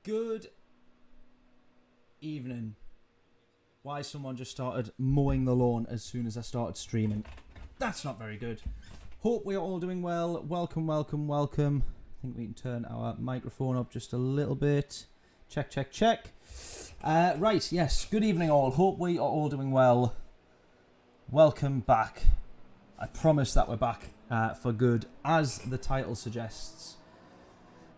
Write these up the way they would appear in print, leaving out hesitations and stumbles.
Good evening. Why someone just started mowing the lawn as soon as I started streaming. That's not very good. Hope we're all doing well. Welcome, welcome, welcome. I think we can turn our microphone up just a little bit. Check, check, check. Right, yes. Good evening all. Hope we are all doing well. Welcome back. I promise that we're back for good, as the title suggests.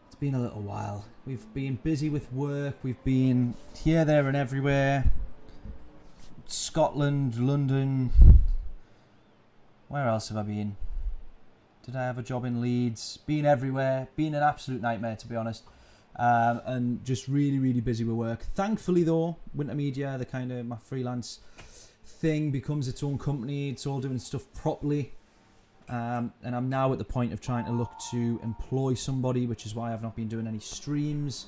It's been a little while. We've been busy with work. We've been here, there and everywhere. Scotland, London. Where else have I been? Did I have a job in Leeds? Been everywhere. Been an absolute nightmare, to be honest. And just really, really busy with work. Thankfully, though, Winter Media, the kind of my freelance thing, becomes its own company. It's all doing stuff properly. And I'm now at the point of trying to look to employ somebody, which is why I've not been doing any streams.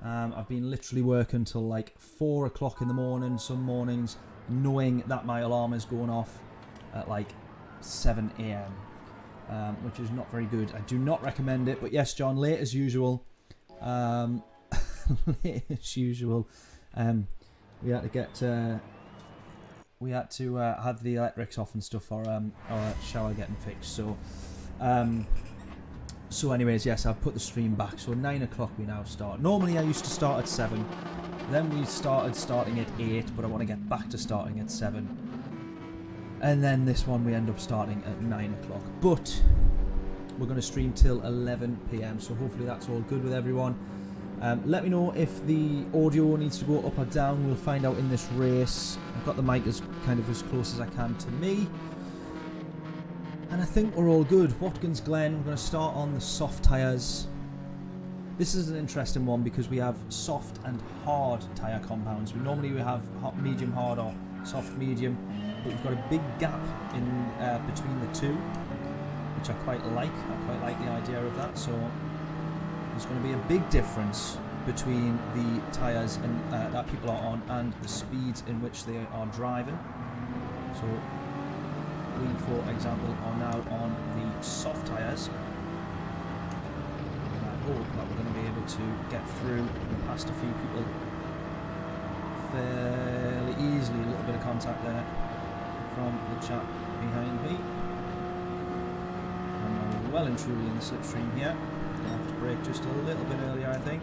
I've been literally working till like 4 o'clock in the morning some mornings, knowing that my alarm is going off at like 7 AM, which is not very good. I do not recommend it, but yes, John, late as usual. Late as usual. We had to get have the electrics off and stuff for our shower getting fixed. So anyways, yes, I've put the stream back. So 9 o'clock we now start. Normally I used to start at 7. Then we starting at 8, but I want to get back to starting at 7. And then this one we end up starting at 9 o'clock. But we're going to stream till 11 PM. So hopefully that's all good with everyone. Let me know if the audio needs to go up or down. We'll find out in this race. I've got the mic as kind of as close as I can to me. And I think we're all good. Watkins Glen, we're going to start on the soft tyres. This is an interesting one because we have soft and hard tyre compounds. Normally we have hot, medium, hard or soft, medium. But we've got a big gap in between the two, which I quite like. I quite like the idea of that. So there's going to be a big difference between the tyres and that people are on and the speeds in which they are driving. So we, for example, are now on the soft tyres. And I hope that we're going to be able to get through and past a few people fairly easily. A little bit of contact there from the chap behind me. I'm well and truly in the slipstream here. Gonna have to brake just a little bit earlier, I think.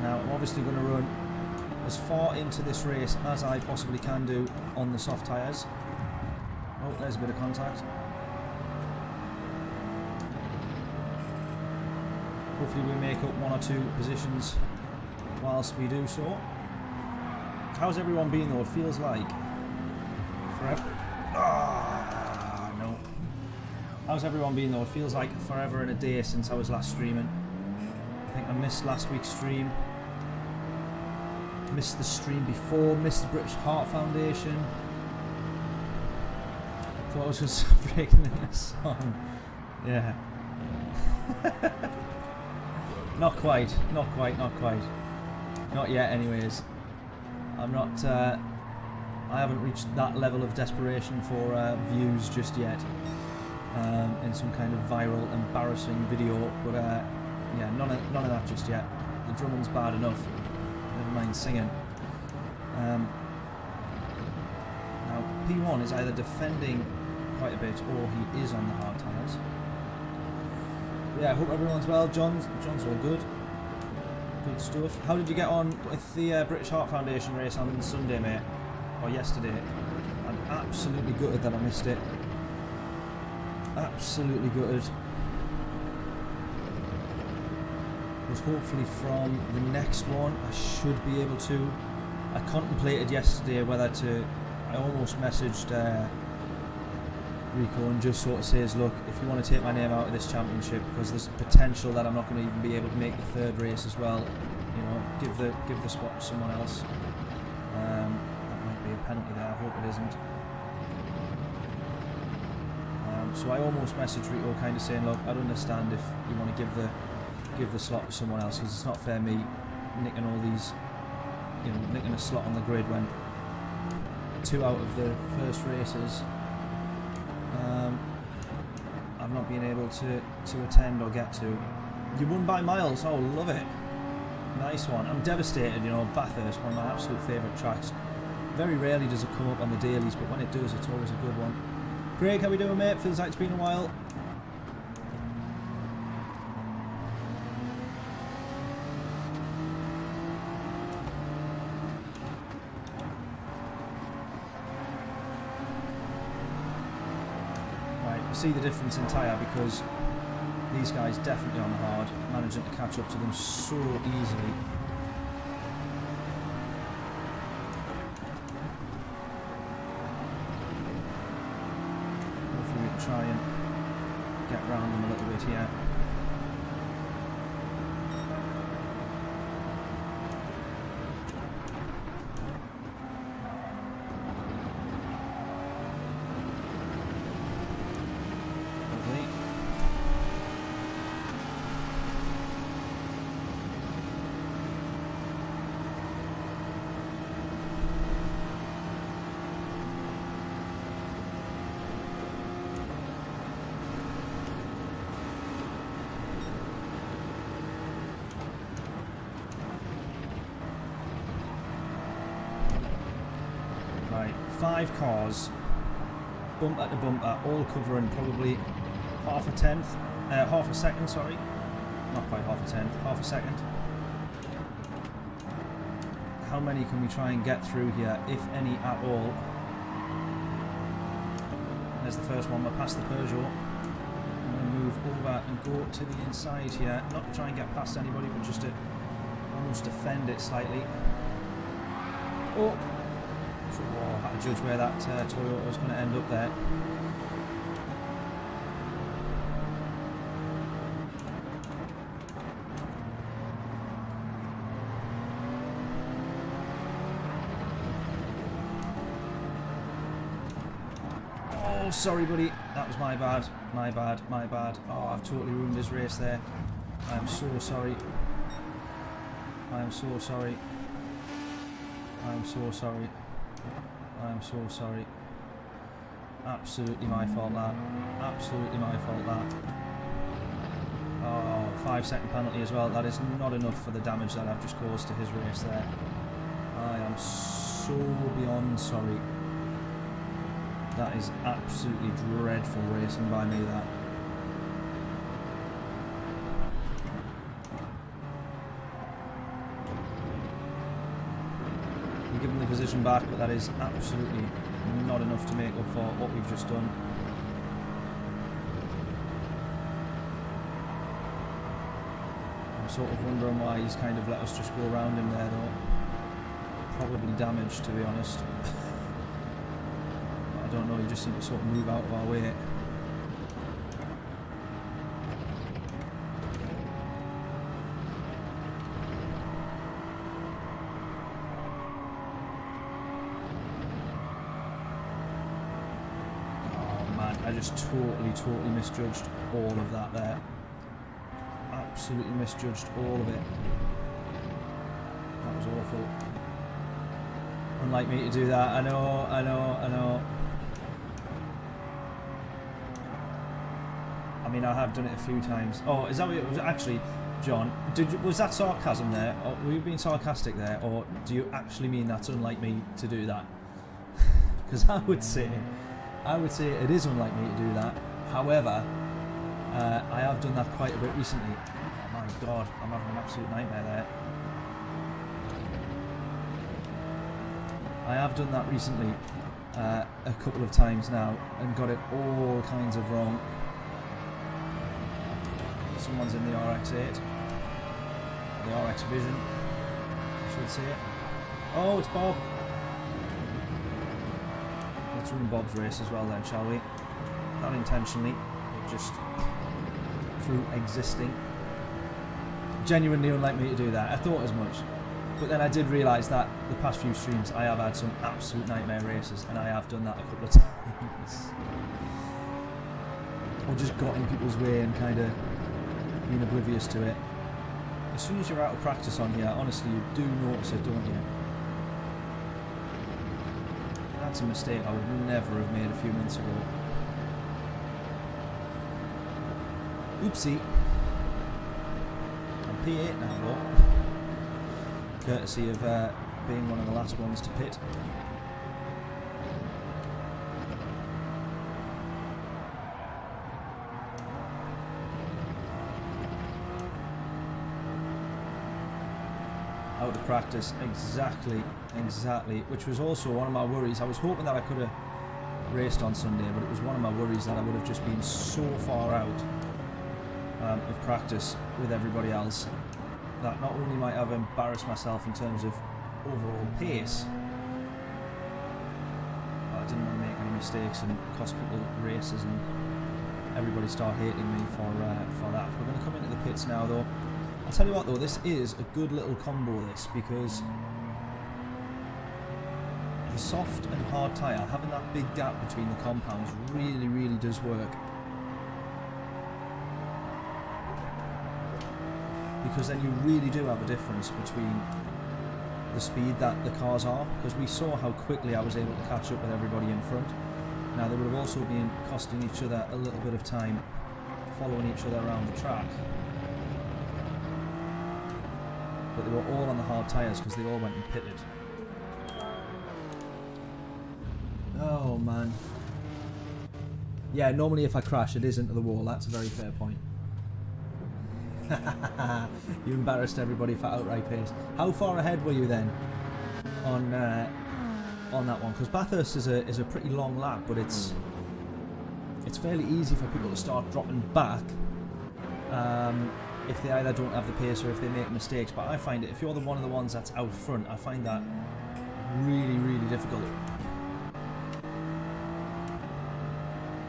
Now I'm obviously going to run as far into this race as I possibly can do on the soft tyres. Oh, there's a bit of contact. Hopefully we make up 1 or 2 positions whilst we do so. How's everyone been though? It feels like forever. Ah, no. How's everyone been though? It feels like forever and a day since I was last streaming. I think I missed last week's stream. Missed the stream before. Missed the British Heart Foundation. Thought I was just breaking in a song. Yeah. Not quite, not quite, not quite. Not yet anyways. I'm not, I haven't reached that level of desperation for views just yet. In some kind of viral, embarrassing video. But yeah, none of that just yet. The drumming's bad enough. Never mind singing. Now, P1 is either defending quite a bit or he is on the hard tyres. Yeah, I hope everyone's well. John's all good. Good stuff. How did you get on with the British Heart Foundation race on Sunday, mate? Or yesterday? I'm absolutely gutted that I missed it. Absolutely gutted. But hopefully from the next one I should be able to. I contemplated yesterday whether to. I almost messaged Rico and just sort of says, look, if you want to take my name out of this championship, because there's potential that I'm not going to even be able to make the 3rd race as well, you know, give the spot to someone else. That might be a penalty there. I hope it isn't. So I almost messaged Rico, kind of saying, look, I'd understand if you want to give the slot to someone else, because it's not fair me nicking all these, you know, nicking a slot on the grid when 2 out of the first races I've not been able to attend or get to. You won by miles. Oh, love it. Nice one. I'm devastated, you know, Bathurst, one of my absolute favourite tracks. Very rarely does it come up on the dailies, but when it does, it's always a good one. Craig, how we doing, mate? Feels like it's been a while. See the difference in tyre because these guys definitely on the hard, managing to catch up to them so easily. Hopefully we can try and get round them a little bit here. Right, 5 cars, bumper to bumper, all covering probably half a second, sorry. Not quite half a tenth, half a second. How many can we try and get through here, if any at all? There's the first one, we're past the Peugeot. I'm going to move over and go to the inside here, not to try and get past anybody, but just to almost defend it slightly. Oh, I had to judge where that Toyota was going to end up there. Oh, sorry, buddy. That was my bad. My bad. My bad. Oh, I've totally ruined this race there. I am so sorry. I am so sorry. I am so sorry. I am so sorry. Absolutely my fault, that. Absolutely my fault, that. Oh, 5-second penalty as well. That is not enough for the damage that I've just caused to his race there. I am so beyond sorry. That is absolutely dreadful racing by me, that. You give him the position back, but that is absolutely not enough to make up for what we've just done. I'm sort of wondering why he's kind of let us just go around him there, though. Probably damaged, to be honest. I don't know, he just seemed to sort of move out of our way. I just totally misjudged all of that there. Absolutely misjudged all of it. That was awful. Unlike me to do that. I know. I mean, I have done it a few times. Oh, is that what it was? Actually, John, was that sarcasm there? Or were you being sarcastic there? Or do you actually mean that's unlike me to do that? Because I would say it is unlike me to do that. However, I have done that quite a bit recently. Oh my god, I'm having an absolute nightmare there. I have done that recently a couple of times now and got it all kinds of wrong. Someone's in the RX-8. The RX Vision. I should see it. Oh, it's Bob. Let's ruin Bob's race as well then, shall we? Not intentionally, but just through existing. Genuinely unlike me to do that. I thought as much. But then I did realise that the past few streams I have had some absolute nightmare races, and I have done that a couple of times. Or just got in people's way and kind of been oblivious to it. As soon as you're out of practice on here, honestly, you do notice it, don't you? That's a mistake I would never have made a few minutes ago. Oopsie. I'm P8 now though. Courtesy of being one of the last ones to pit. Out of practice, exactly, which was also one of my worries. I was hoping that I could have raced on Sunday, but it was one of my worries that I would have just been so far out of practice with everybody else that not only might I have embarrassed myself in terms of overall pace, but I didn't want to make any mistakes and cost people races and everybody start hating me for that. We're going to come into the pits now though. I'll tell you what though, this is a good little combo this, because the soft and hard tyre, having that big gap between the compounds really does work. Because then you really do have a difference between the speed that the cars are, because we saw how quickly I was able to catch up with everybody in front. Now they would have also been costing each other a little bit of time following each other around the track. But they were all on the hard tyres because they all went and pitted. Oh man. Yeah, normally if I crash it is into the wall, that's a very fair point. You embarrassed everybody for outright pace. How far ahead were you then on that one? Because Bathurst is a pretty long lap, but it's fairly easy for people to start dropping back if they either don't have the pace or if they make mistakes. But I find it, if you're one of the ones that's out front, I find that really difficult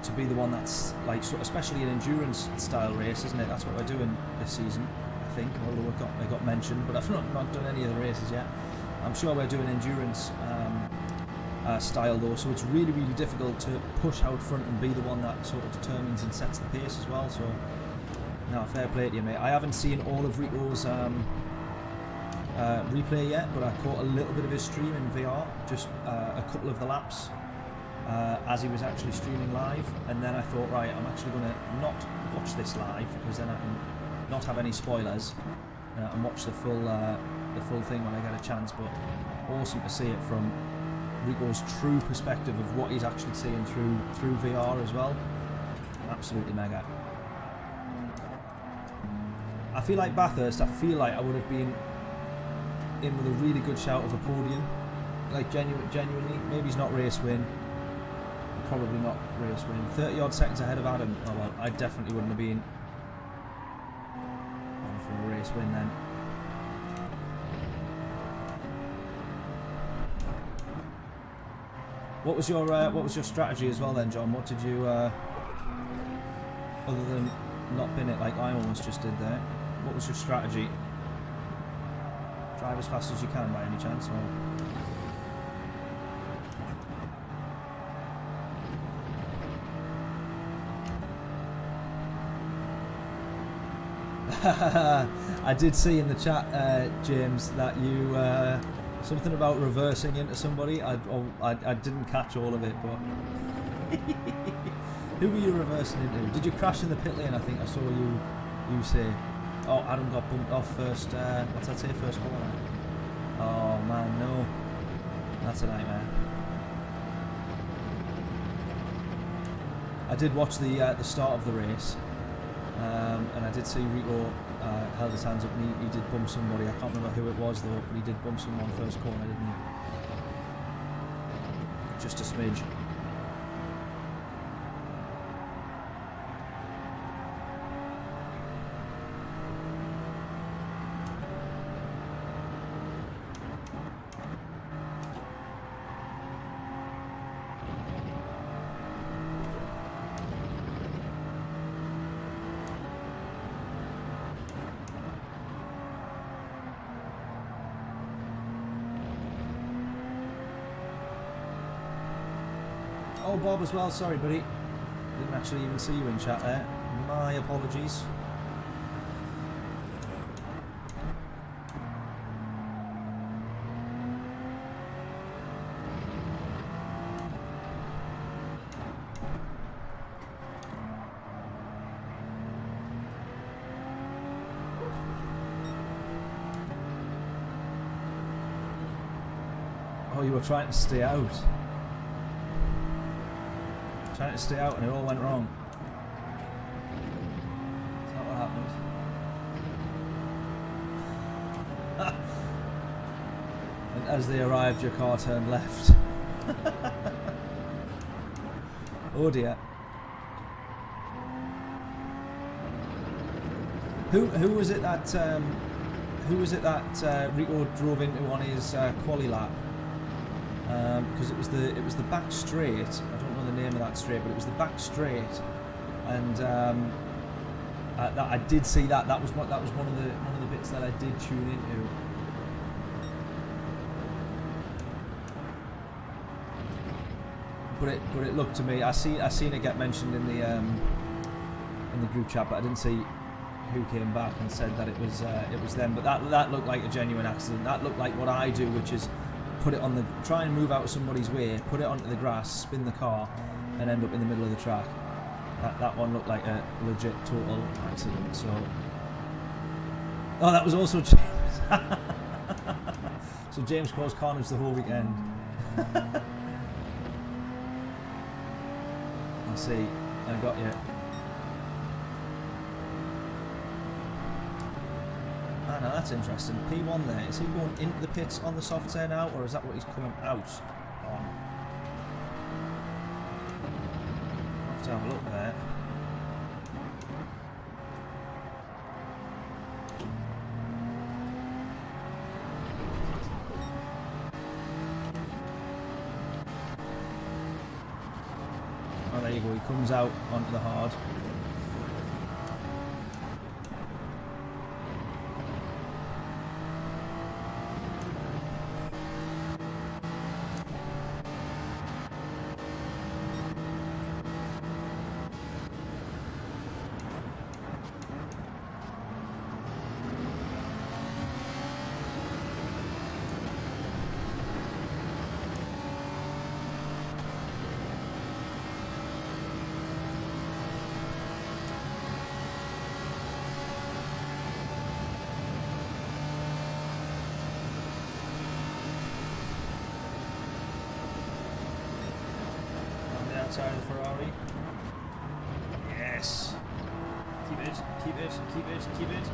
to be the one that's like, so especially an endurance style race, isn't it? That's what we're doing this season, I think, although it got mentioned, but I've not done any of the races yet. I'm sure we're doing endurance style though, so it's really difficult to push out front and be the one that sort of determines and sets the pace as well. So no, fair play to you, mate. I haven't seen all of Rico's replay yet, but I caught a little bit of his stream in VR, just a couple of the laps as he was actually streaming live, and then I thought, right, I'm actually going to not watch this live because then I can not have any spoilers and watch the full thing when I get a chance. But awesome to see it from Rico's true perspective of what he's actually seeing through VR as well. Absolutely mega. I feel like Bathurst, I feel like I would have been in with a really good shout of a podium. Like genuinely, maybe he's not race win. Probably not race win. 30 odd seconds ahead of Adam. Oh well, I definitely wouldn't have been on for a race win then. What was your strategy as well then, John? What did you other than not bin it like I almost just did there? What was your strategy? Drive as fast as you can by any chance, or? I did see in the chat, James, that you something about reversing into somebody. I didn't catch all of it, but who were you reversing into? Did you crash in the pit lane? I think I saw you say. Oh, Adam got bumped off first. What's that say? First corner. Oh man, no, that's a nightmare. I did watch the start of the race. And I did see Rico held his hands up and he did bump somebody. I can't remember who it was though, but he did bump someone first corner, didn't he? Just a smidge. Oh, Bob as well, sorry buddy. Didn't actually even see you in chat there. My apologies. were trying to stay out. Trying to stay out and it all went wrong. Is that what happened? And as they arrived, your car turned left. Oh dear. Who was it that Rico drove into on his quali lap? Because it was the back straight. I don't know the name of that straight, but it was the back straight, and I did see that. That was one of the bits that I did tune into. But it looked to me. I seen it get mentioned in the group chat, but I didn't see who came back and said that it was them. But that looked like a genuine accident. That looked like what I do, which is put it on the, try and move out of somebody's way, put it onto the grass, spin the car, and end up in the middle of the track. That one looked like a legit total accident. So, oh, that was also James. So James caused carnage the whole weekend. I see. I got you. Ah, now that's interesting. P1 there. Is he going into the pits on the soft air now, or is that what he's coming out on? I'll have to have a look there. Oh, there you go. He comes out onto the hard. Outside of the Ferrari. Yes. Keep it, keep it, keep it, keep it.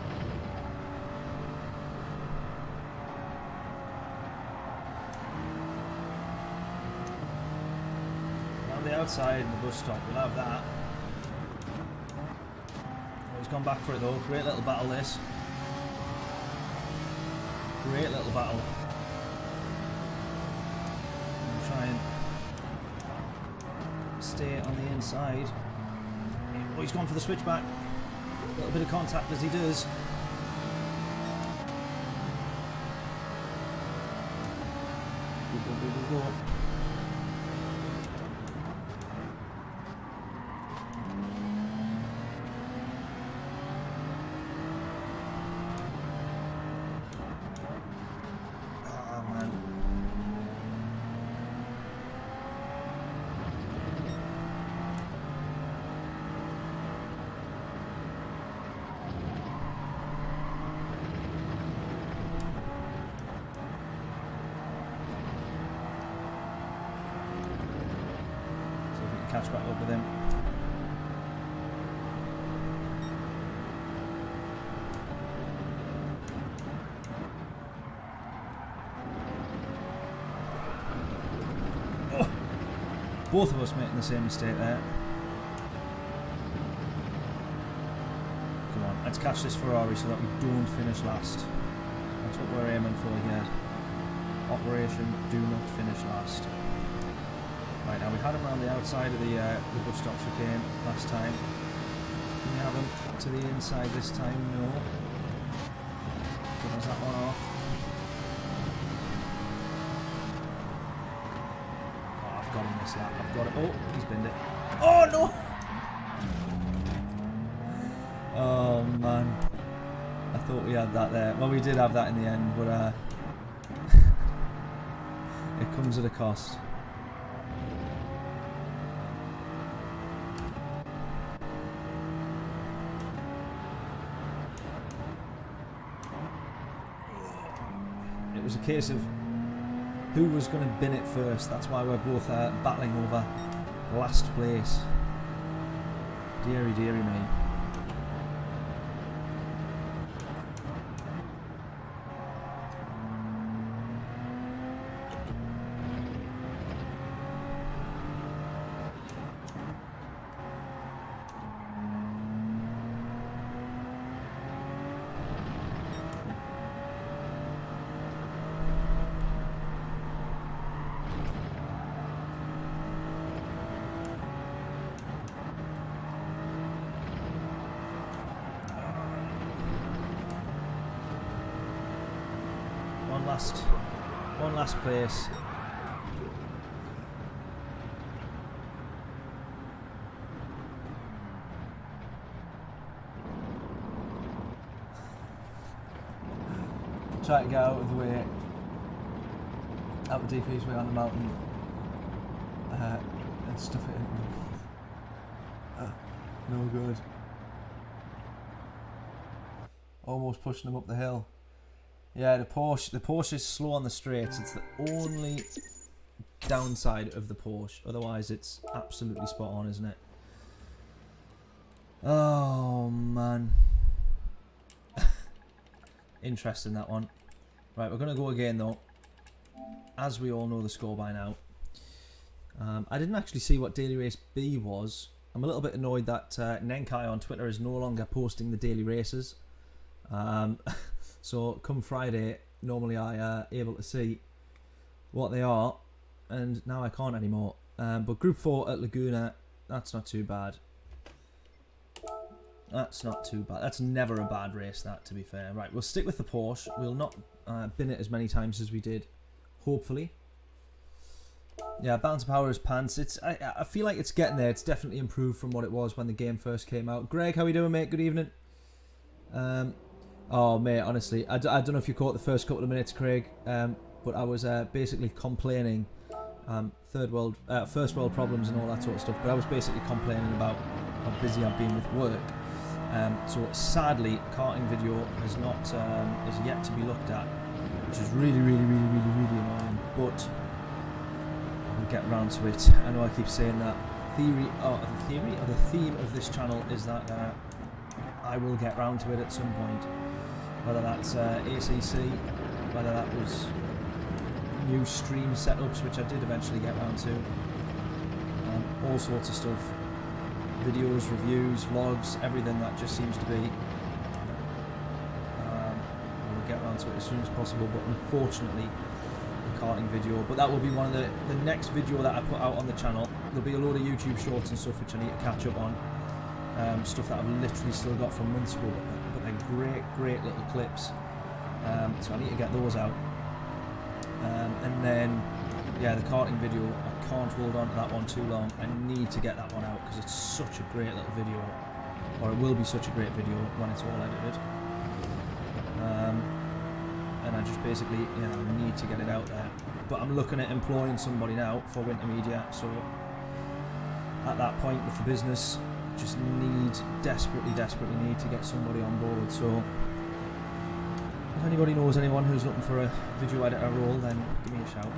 On the outside in the bus stop, we'll have that. Oh, he's gone back for it though. Great little battle this. Great little battle. I'm trying. Stay on the inside. Oh, he's gone for the switchback. A little bit of contact as he does. Go, go, go, go, go. Catch back up with him. Oh, both of us making the same mistake there. Come on, let's catch this Ferrari so that we don't finish last. That's what we're aiming for here. Operation do not finish last. Right, now we had him around the outside of the bus stop chicane last time. Can we have him to the inside this time? No. Covers that one off. Oh, I've got him this lap. I've got it. Oh, he's binned it. Oh, no! Oh, man. I thought we had that there. Well, we did have that in the end, but it comes at a cost. It was a case of who was going to bin it first. That's why we're both battling over last place. Deary, deary me. One last place. Try to get out of the way, out the DP's way on the mountain, and stuff it in. No good. Almost pushing them up the hill. Yeah, the Porsche is slow on the straights. It's the only downside of the Porsche. Otherwise, it's absolutely spot on, isn't it? Oh, man. Interesting, that one. Right, we're going to go again, though. As we all know the score by now. I didn't actually see what Daily Race B was. I'm a little bit annoyed that Nenkai on Twitter is no longer posting the daily races. So come Friday, normally I able to see what they are, and now I can't anymore. But Group 4 at Laguna, that's not too bad. That's not too bad. That's never a bad race, that, to be fair. Right, we'll stick with the Porsche. We'll not bin it as many times as we did, hopefully. Yeah, balance of power is pants. I feel like it's getting there. It's definitely improved from what it was when the game first came out. Greg, how are you doing, mate? Good evening. Oh, mate, honestly, I don't know if you caught the first couple of minutes, Craig, but I was basically complaining, first world problems and all that sort of stuff, but I was basically complaining about how busy I've been with work. So sadly, karting video has not is yet to be looked at, which is really annoying, but we'll get around to it. I know I keep saying that. The theme of this channel is that I will get round to it at some point. Whether that's ACC, whether that was new stream setups, which I did eventually get round to, all sorts of stuff, videos, reviews, vlogs, everything that just seems to be. We'll get round to it as soon as possible, but unfortunately, the karting video. But that will be one of the next video that I put out on the channel. There'll be a load of YouTube shorts and stuff which I need to catch up on. Stuff that I've literally still got from months ago, but they're great little clips. So I need to get those out. And then, yeah, the karting video, I can't hold on to that one too long. I need to get that one out because it's such a great little video, or it will be such a great video when it's all edited. And I just basically, need to get it out there. But I'm looking at employing somebody now for winter media, so at that point with the business, just desperately need to get somebody on board. So if anybody knows anyone who's looking for a video editor role, then give me a shout.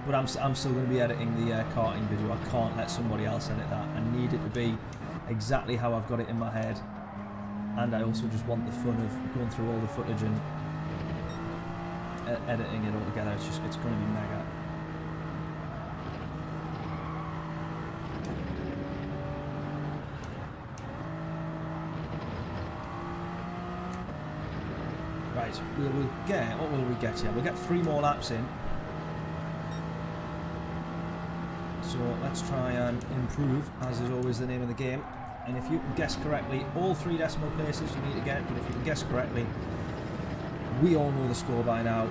But I'm still going to be editing the karting video. I can't let somebody else edit that. I need it to be exactly how I've got it in my head, and I also just want the fun of going through all the footage and editing it all together. It's going to be mega. Right, what will we get here? We'll get 3 more laps in. So let's try and improve, as is always the name of the game. And if you can guess correctly, all 3 decimal places you need to get, but if you can guess correctly, we all know the score by now.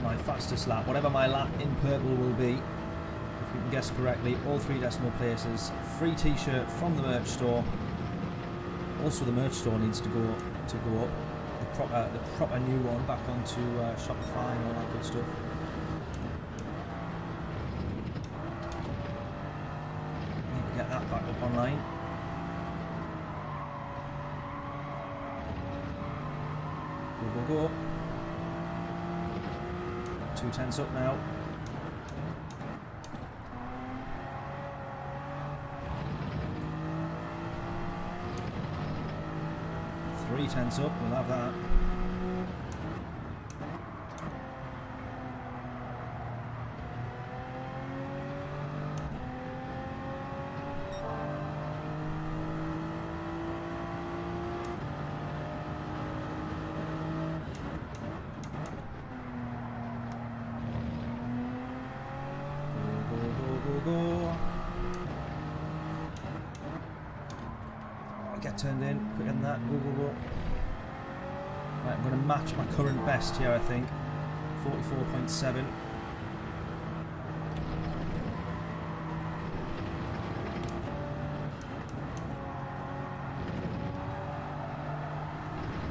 My fastest lap, whatever my lap in purple will be, if you can guess correctly, all 3 decimal places, free t-shirt from the merch store. Also the merch store needs to go up. The proper new one back onto Shopify and all that good stuff. Need to get that back up online. Go. 2 tenths up now. Three tenths up, we'll have that. Turned in quicker than that. Go, go, go. Right, I'm going to match my current best here, I think. 44.7.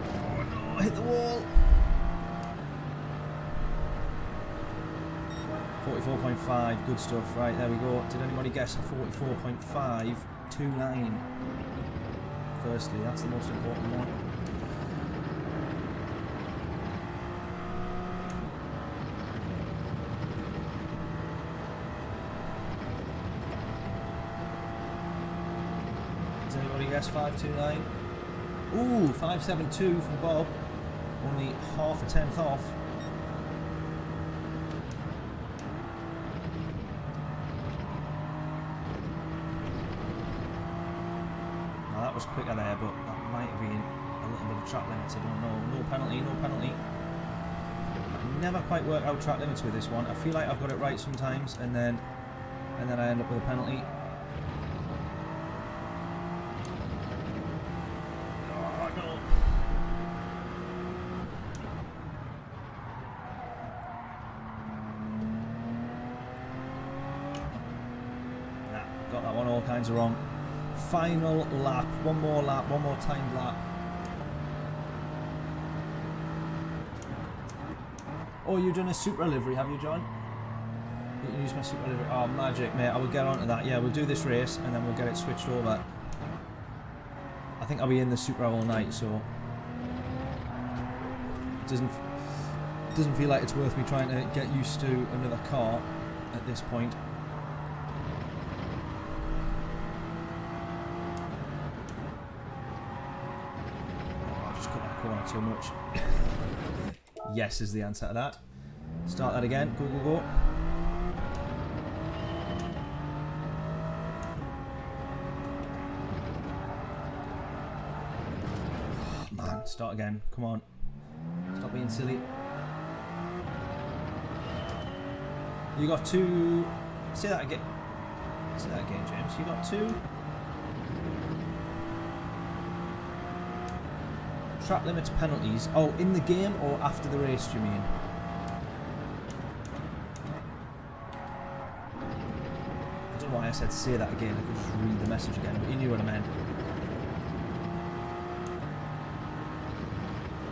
Oh no, hit the wall. 44.5, good stuff. Right, there we go. Did anybody guess a 44.529? Firstly, that's the most important one. Does anybody guess 529? Ooh, 572 from Bob. Only half a tenth off. That was quicker there, but that might have been a little bit of track limits, I don't know. No penalty, no penalty. I never quite work out track limits with this one. I feel like I've got it right sometimes, and then I end up with a penalty. Oh no. Nah, got that one all kinds of wrong. Final lap, one more timed lap. Oh, you've done a super livery, have you, John? You can use my super livery. Oh, magic, mate. I will get onto that. Yeah, we'll do this race and then we'll get it switched over. I think I'll be in the super all night, so it doesn't feel like it's worth me trying to get used to another car at this point. Too much. Yes is the answer to that. Start that again. Go, go, go. Oh, man, start again. Come on. Stop being silly. You got two. Say that again. Say that again, James. You got two. Track limits penalties. Oh, in the game or after the race, do you mean? I don't know why I said say that again. I could just read the message again, but you knew what I meant.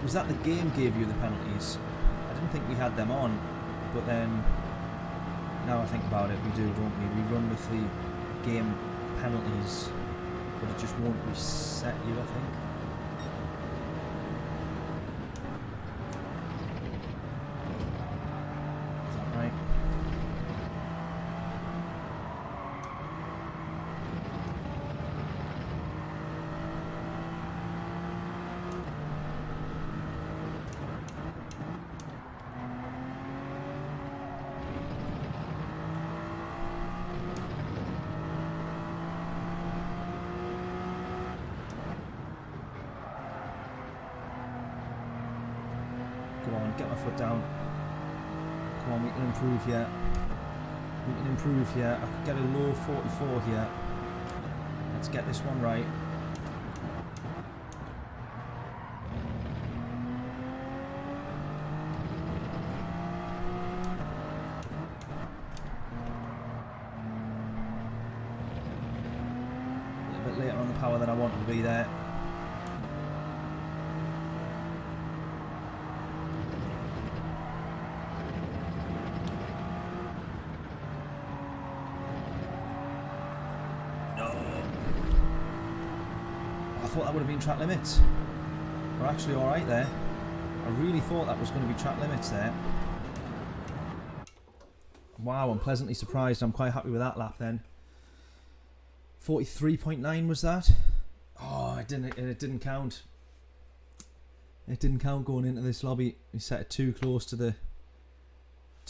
Was that the game gave you the penalties? I didn't think we had them on, but then now I think about it, we do, don't we? We run with the game penalties, but it just won't reset you, I think. Come on, get my foot down. Come on, we can improve here. We can improve here. I could get a low 44 here. Let's get this one right. A little bit later on the power than I wanted to be there. I thought that would have been track limits. We're actually alright there. I really thought that was going to be track limits there. Wow, I'm pleasantly surprised. I'm quite happy with that lap then. 43.9 was that? Oh, it didn't count. It didn't count going into this lobby. We set it too close to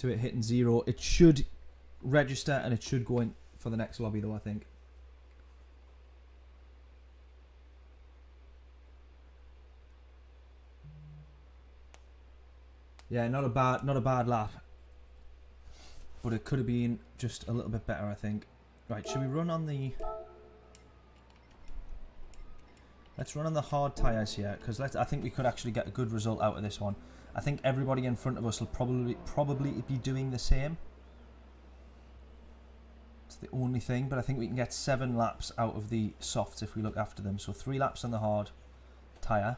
it hitting 0. It should register and it should go in for the next lobby though, I think. Yeah, not a bad lap. But it could have been just a little bit better, I think. Right, should we run on the... Let's run on the hard tyres here, because I think we could actually get a good result out of this one. I think everybody in front of us will probably be doing the same. It's the only thing, but I think we can get 7 laps out of the softs if we look after them. So 3 laps on the hard tyre.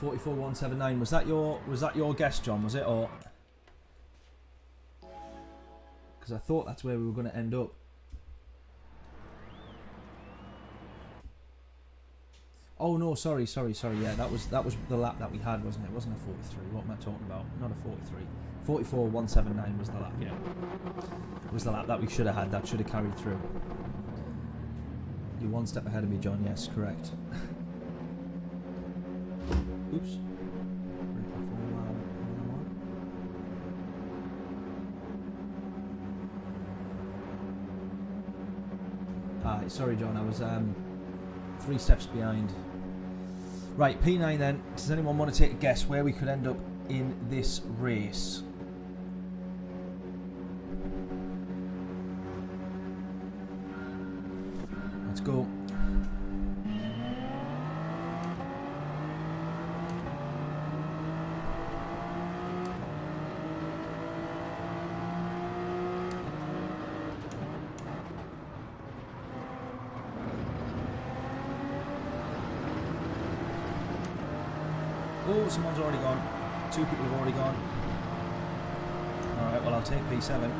$44,179. Was that your guess, John? Was it, or? Because I thought that's where we were going to end up. Oh no, sorry. Yeah, that was the lap that we had, wasn't it? It wasn't a 43. What am I talking about? Not a 43. 44,179 was the lap. Yeah, it was the lap that we should have had. That should have carried through. You're 1 step ahead of me, John. Yes, correct. Oops. Sorry, John. I was 3 steps behind. Right, P9 then. Does anyone want to take a guess where we could end up in this race? Let's go. Oh, someone's already gone. 2 people have already gone. Alright, well I'll take P7.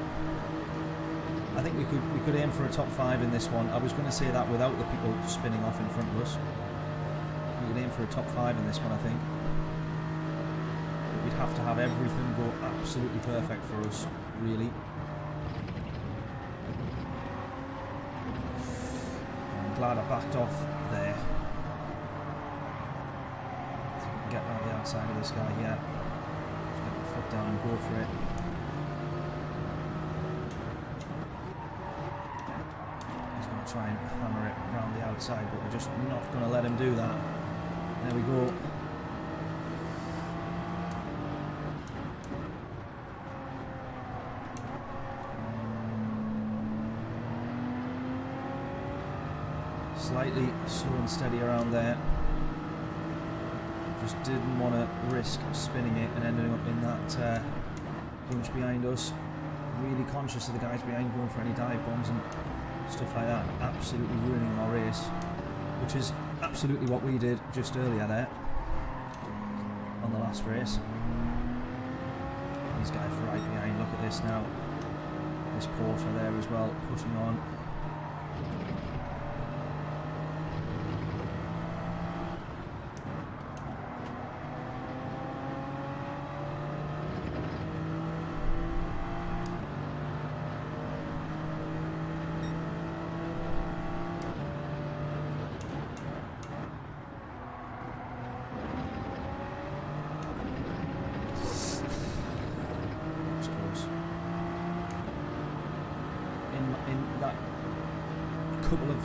I think we could aim for a top 5 in this one. I was going to say that without the people spinning off in front of us. We could aim for a top 5 in this one, I think. But we'd have to have everything go absolutely perfect for us, really. I'm glad I backed off there. Get around the outside of this guy, yeah. Just get the foot down and go for it. He's going to try and hammer it around the outside, but we're just not going to let him do that. There we go. Slightly slow and steady around there. Just didn't want to risk spinning it and ending up in that bunch behind us. Really conscious of the guys behind going for any dive bombs and stuff like that. Absolutely ruining our race, which is absolutely what we did just earlier there on the last race. These guys right behind. Look at this now. This Porter there as well, pushing on. Couple of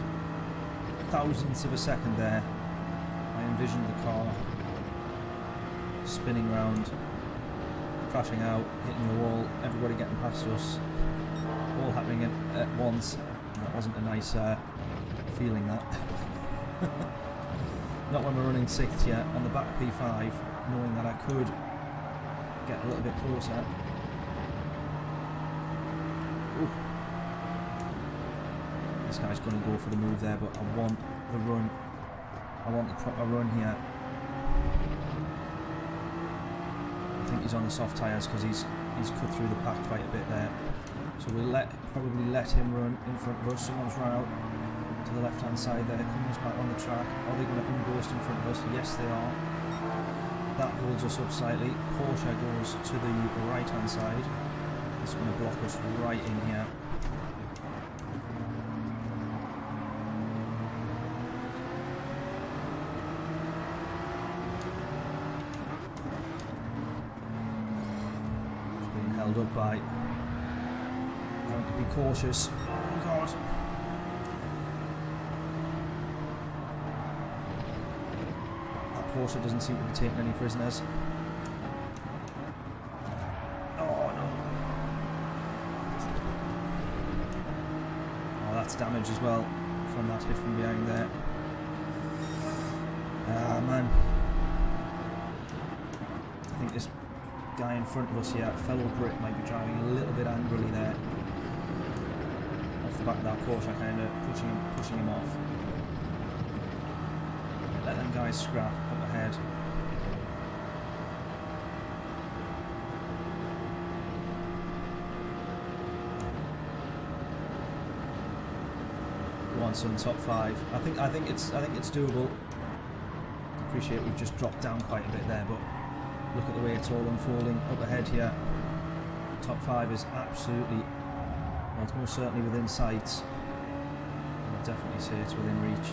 thousandths of a second there, I envisioned the car spinning round, crashing out, hitting the wall, everybody getting past us, all happening at once. And that wasn't a nice feeling, that. Not when we're running 6th yet, on the back P5, knowing that I could get a little bit closer. Ooh. This guy's going to go for the move there, but I want the run I want the proper run here. I think he's on the soft tyres because he's cut through the pack quite a bit there. So we'll probably let him run in front of us. Someone's run out to the left hand side there, comes back on the track. Are they going to unghost in front of us? Yes they are. That holds us up slightly. Porsche goes to the right hand side. It's going to block us right in here. Just being held up by having to be cautious. Oh god. That Porsche doesn't seem to be taking any prisoners. Damage as well from that hit from behind there. Ah man, I think this guy in front of us here, fellow Brit, might be driving a little bit angrily there. Off the back of that Porsche, kind of pushing him off. Let them guys scrap up ahead. On top 5. I think it's doable. Appreciate we've just dropped down quite a bit there, but look at the way it's all unfolding up ahead here. Top 5 is absolutely, well, it's most certainly within sight. I'll definitely say it's within reach.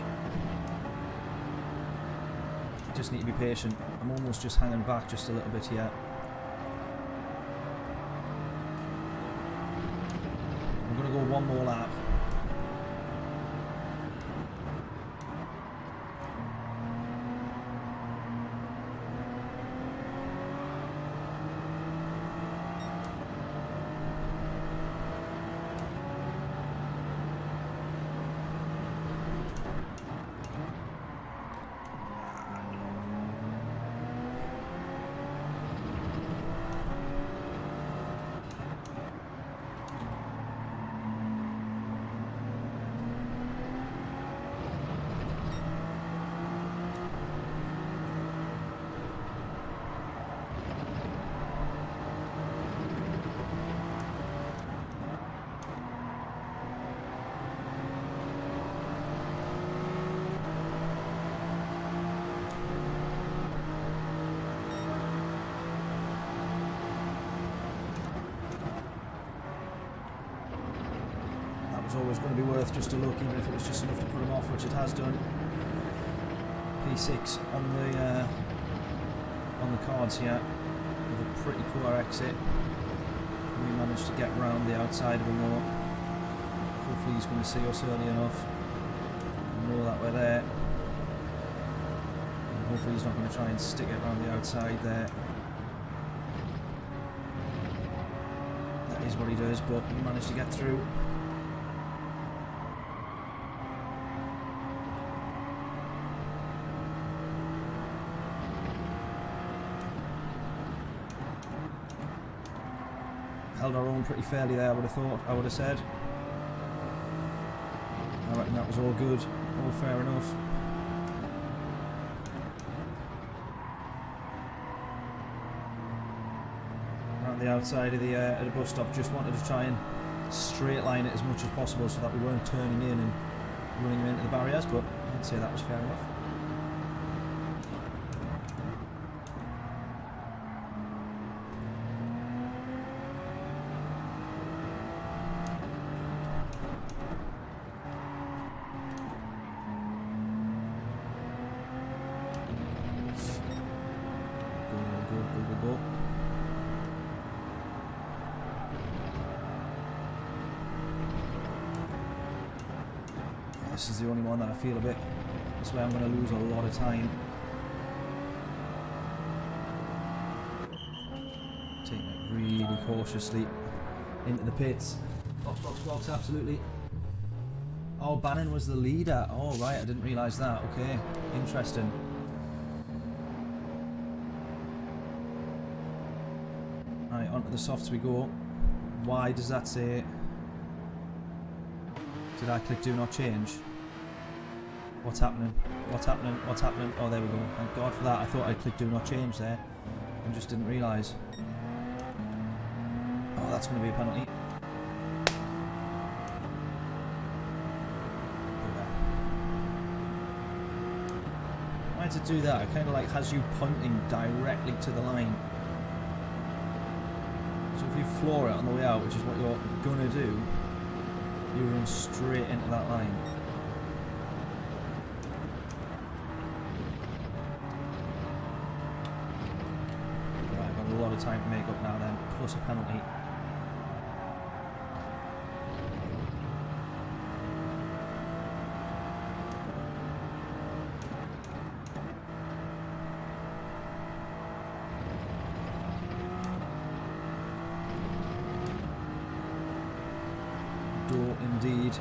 Just need to be patient. I'm almost just hanging back just a little bit here. I'm going to go one more lap. Always going to be worth just a look, even if it was just enough to put them off, which it has done. P6 on the cards here with a pretty poor exit. We managed to get round the outside of him more. Hopefully he's going to see us early enough and know that we're there. And hopefully he's not going to try and stick it around the outside there. That is what he does, but we managed to get through. Held our own pretty fairly there, I would have said. I reckon that was all good, all fair enough. Around the outside of the bus stop, just wanted to try and straight line it as much as possible so that we weren't turning in and running into the barriers, but I'd say that was fair enough. This is the only one that I feel a bit, this way I'm going to lose a lot of time. Taking it really cautiously into the pits. Box, absolutely. Oh, Bannon was the leader. Oh, right, I didn't realise that. Okay, interesting. Right, onto the softs we go. Why does that say... Did I click do not change? What's happening? What's happening? What's happening? Oh, there we go. Thank God for that. I thought I clicked do not change there and just didn't realise. Oh, that's going to be a penalty. Why does it do that? It kind of like has you pointing directly to the line. So if you floor it on the way out, which is what you're going to do, you run straight into that line. Right, I've got a lot of time to make up now then, plus a penalty. Indeed.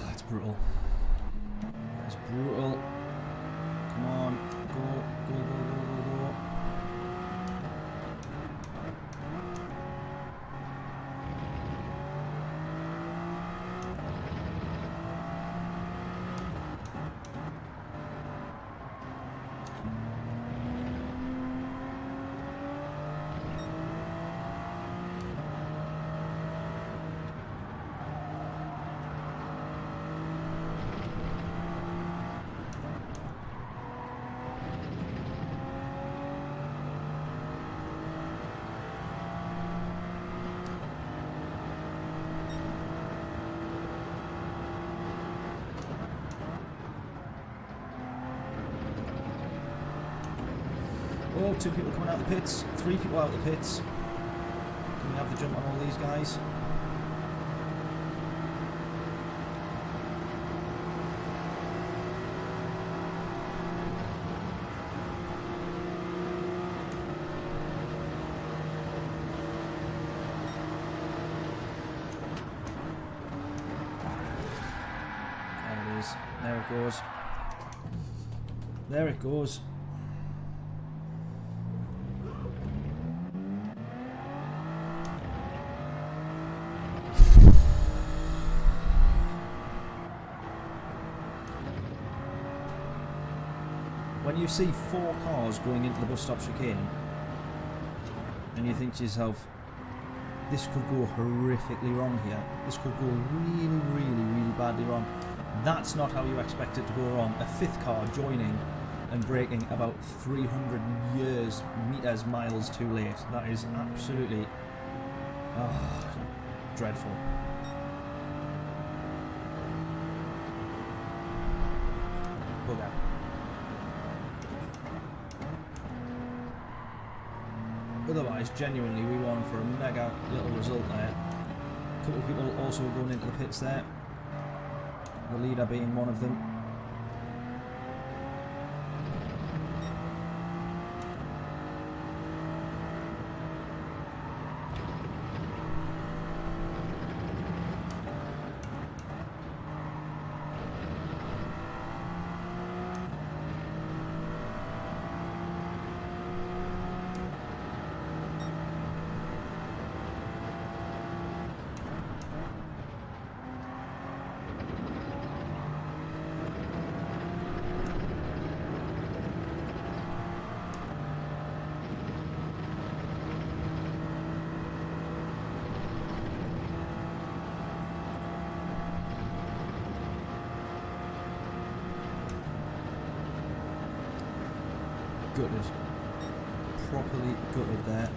That's brutal. That's brutal. Come on. Go, go, go, go, go, go. Oh, 2 people coming out of the pits, 3 people out of the pits. Can we have the jump on all these guys? There it is. There it goes. There it goes. When you see 4 cars going into the bus stop chicane and you think to yourself, this could go horrifically wrong here, this could go really, really, really badly wrong, that's not how you expect it to go wrong. A 5th car joining and braking about 300 meters, miles too late. That is absolutely dreadful. Bugger. Otherwise, genuinely, we won for a mega little result there. A couple of people also going into the pits there. The leader being one of them. Gutted. Properly gutted there.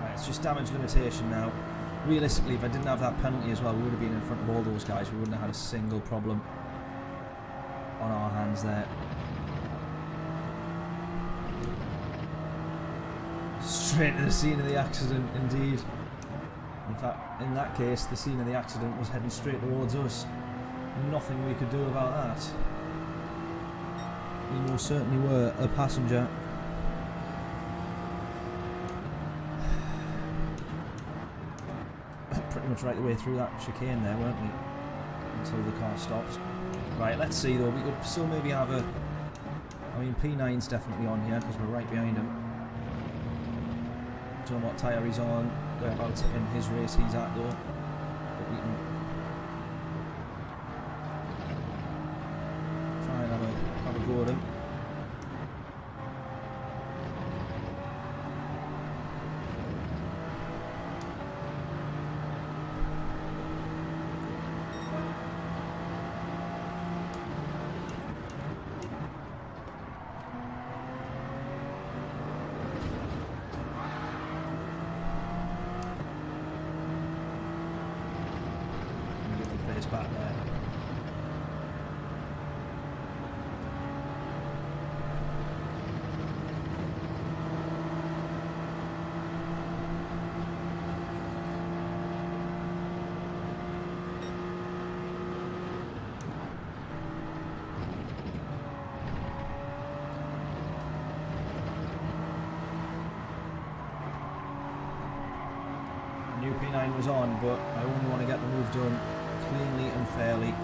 Right, it's just damage limitation now. Realistically, if I didn't have that penalty as well, we would have been in front of all those guys. We wouldn't have had a single problem on our hands there. Straight to the scene of the accident, indeed. In fact, in that case, the scene of the accident was heading straight towards us. Nothing we could do about that. We most certainly were a passenger. Pretty pretty much right the way through that chicane there, weren't we? Until the car stops. Right, let's see though. We could still maybe have a... I mean, P9's definitely on here because we're right behind him. Don't know what tyre he's on, whereabouts in his race he's at though. But we can try and have a go at him. Back there. New P9 was on, but I only want to get the move done cleanly and fairly.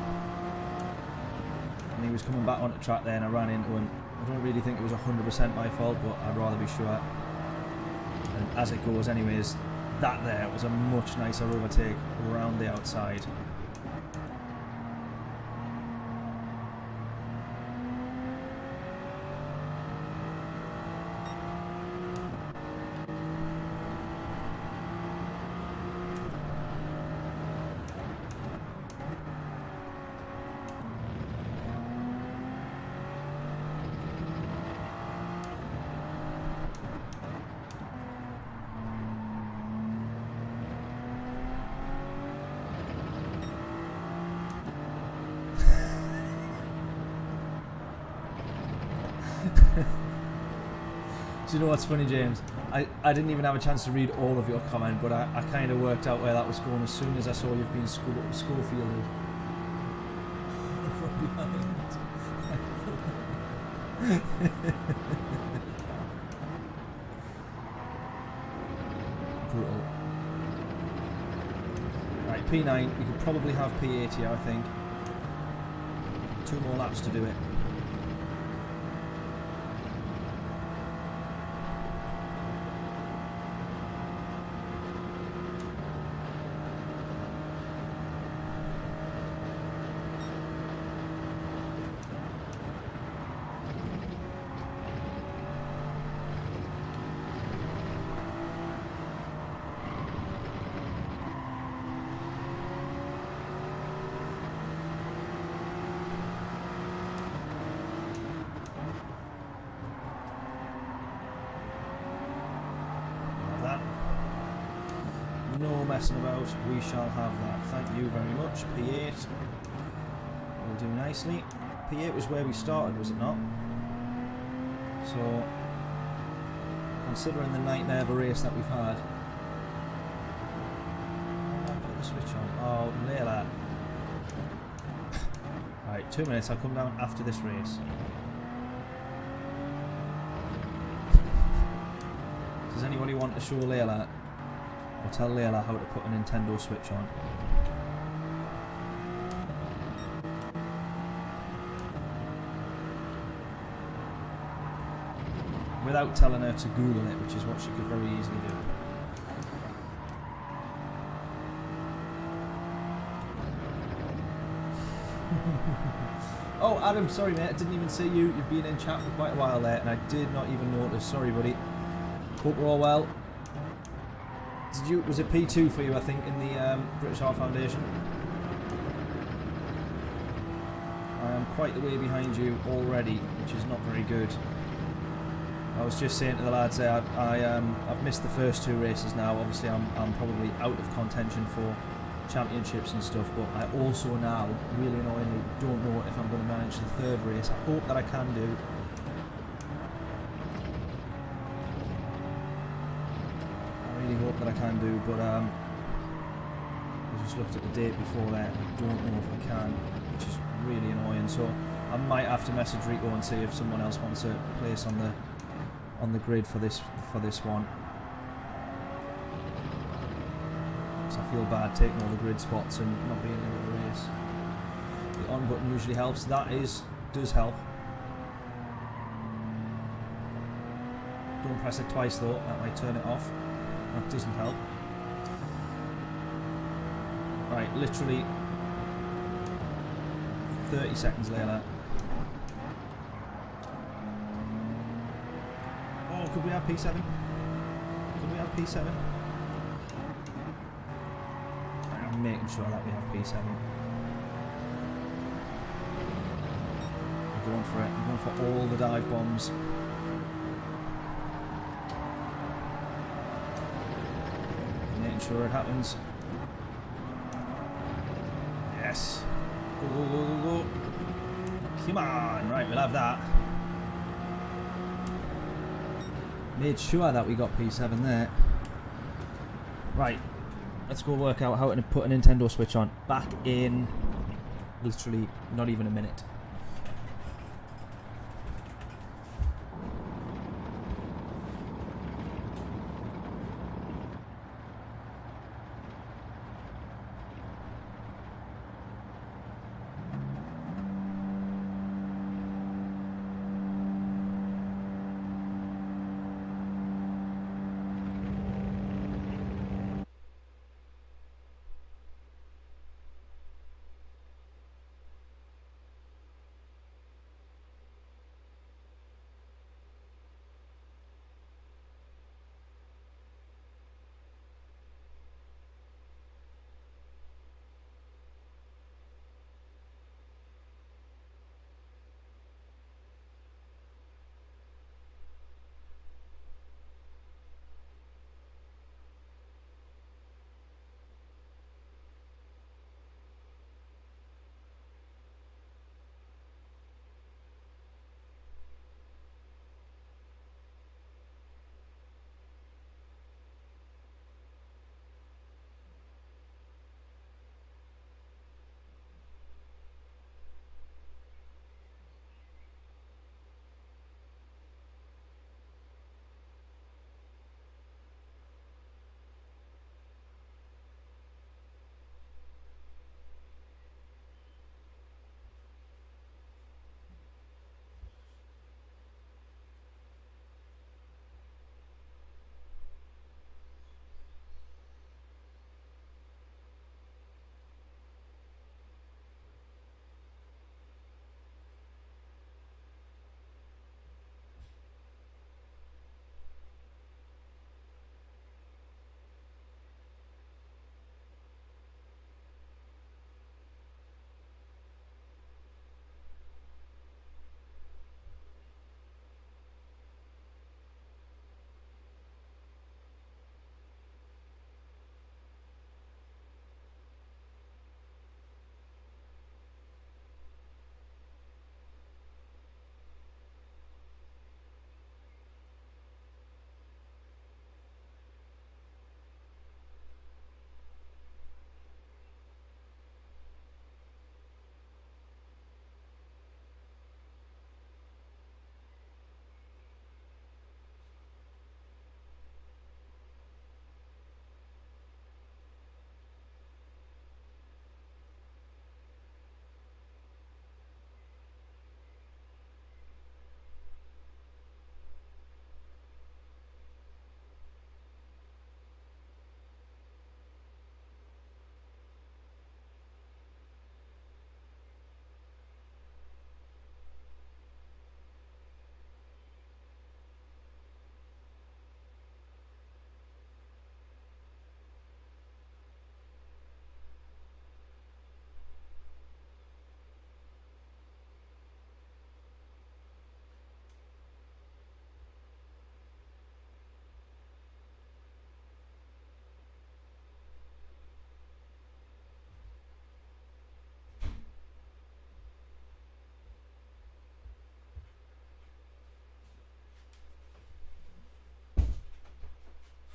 And he was coming back onto track there and I ran into him. I don't really think it was 100% my fault, but I'd rather be sure. And as it goes anyways, that there was a much nicer overtake around the outside. Do you know what's funny, James? I didn't even have a chance to read all of your comment, but I kind of worked out where that was going as soon as I saw you've been Schofielded from behind. Brutal. Right, P9. We could probably have P8 here, I think. 2 more laps to do it. No messing about, we shall have that. Thank you very much. P8 will do nicely. P8 was where we started, was it not? So, considering the nightmare of a race that we've had. I'll put the switch on. Oh, Layla. Right, 2 minutes, I'll come down after this race. Does anybody want to show Layla? Or tell Layla how to put a Nintendo Switch on. Without telling her to Google it, which is what she could very easily do. Oh, Adam, sorry mate, I didn't even see you. You've been in chat for quite a while there, and I did not even notice. Sorry, buddy. Hope we're all well. Was it P2 for you, I think, in the British Heart Foundation? I am quite the way behind you already, which is not very good. I was just saying to the lads there, I've missed the first 2 races now. Obviously, I'm probably out of contention for championships and stuff, but I also now, really annoyingly, don't know if I'm going to manage the 3rd race. I hope that I can do. Hope that I can do, but I just looked at the date before that and I don't know if I can, which is really annoying. So I might have to message Rico and see if someone else wants a place on the grid for this one. So I feel bad taking all the grid spots and not being able to race. The on button usually helps. That does help. Don't press it twice though, that might turn it off. That doesn't help. Right, literally 30 seconds later. Oh, could we have P7? Could we have P7? I'm making sure that we have P7. I'm going for it. I'm going for all the dive bombs. Making sure it happens. Yes. Go, go, go, go, go. Come on. Right, we'll have that. Made sure that we got P7 there. Right. Let's go work out how to put a Nintendo Switch on. Back in literally not even a minute.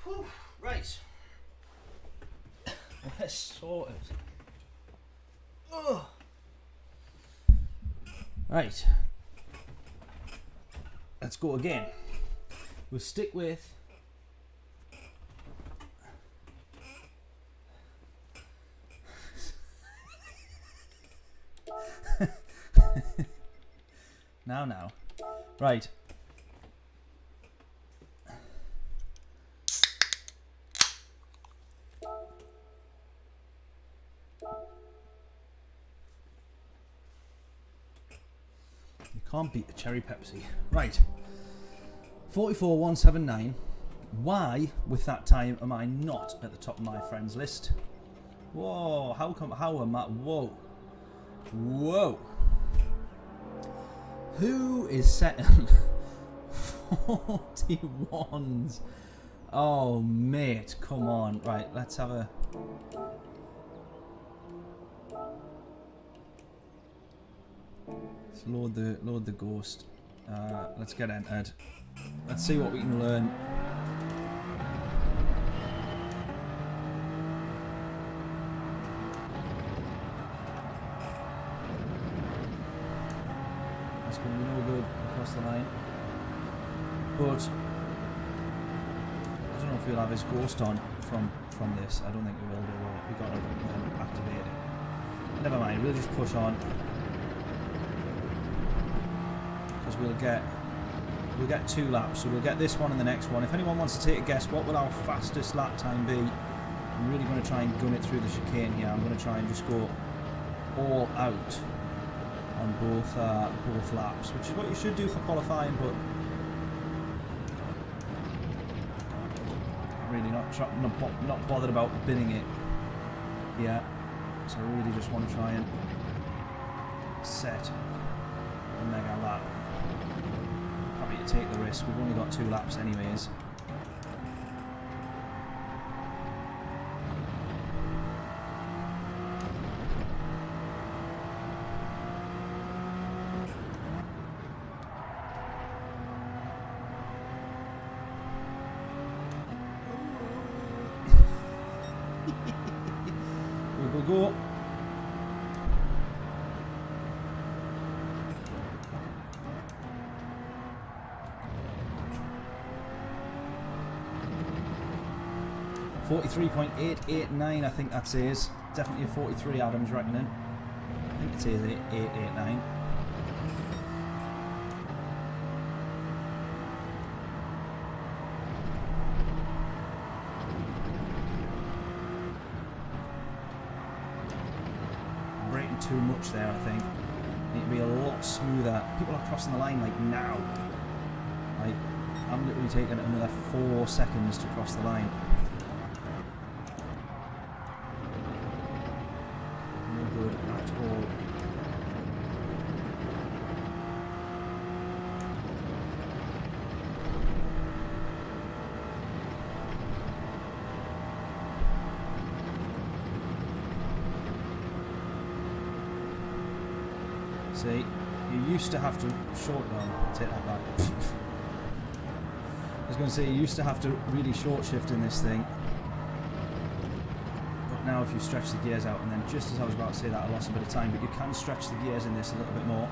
Whew, right. We're sorted. Oh. Right. Let's go again. We'll stick with Now. Right. You can't beat the cherry Pepsi. Right. 44,179. Why, with that time, am I not at the top of my friends list? Whoa, how am I? Whoa. Who is setting 41s? Oh, mate, come on. Right, let's have a... Let's load the ghost. Let's get entered. Let's see what we can learn. That's going to be no good across the line. But I don't know if we'll have his ghost on from this. I don't think we will do. We've got to activate it. Never mind, we'll just push on. Because we'll get 2 laps, so we'll get this one and the next one. If anyone wants to take a guess, what will our fastest lap time be? I'm really going to try and gun it through the chicane here. I'm going to try and just go all out on both laps, which is what you should do for qualifying, but I'm really not bothered about binning it here. So I really just want to try and set a mega lap. Happy to take the risk. We've only got 2 laps anyways. Go. 43.889, I think that says. Definitely a 43, Adam's reckoning. I think it says 889. Braking too much there, I think. Need to be a lot smoother. People are crossing the line like now. Like, I'm literally taking another 4 seconds to cross the line. See, you used to have to short run, take that back. I was going to say, you used to have to really short shift in this thing. But now if you stretch the gears out, and then just as I was about to say that, I lost a bit of time, but you can stretch the gears in this a little bit more.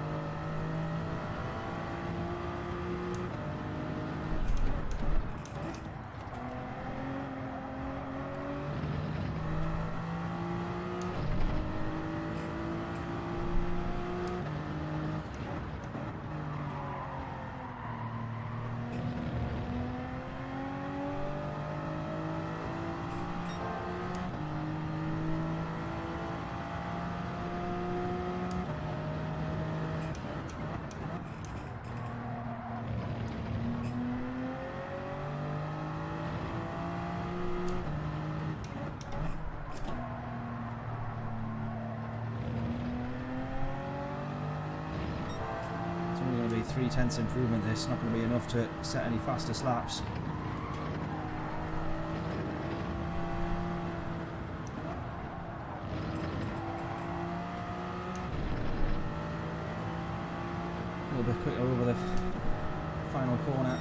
It's only going to be 3/10 improvement. This not going to be enough to set any faster slaps. A little bit quicker over the final corner.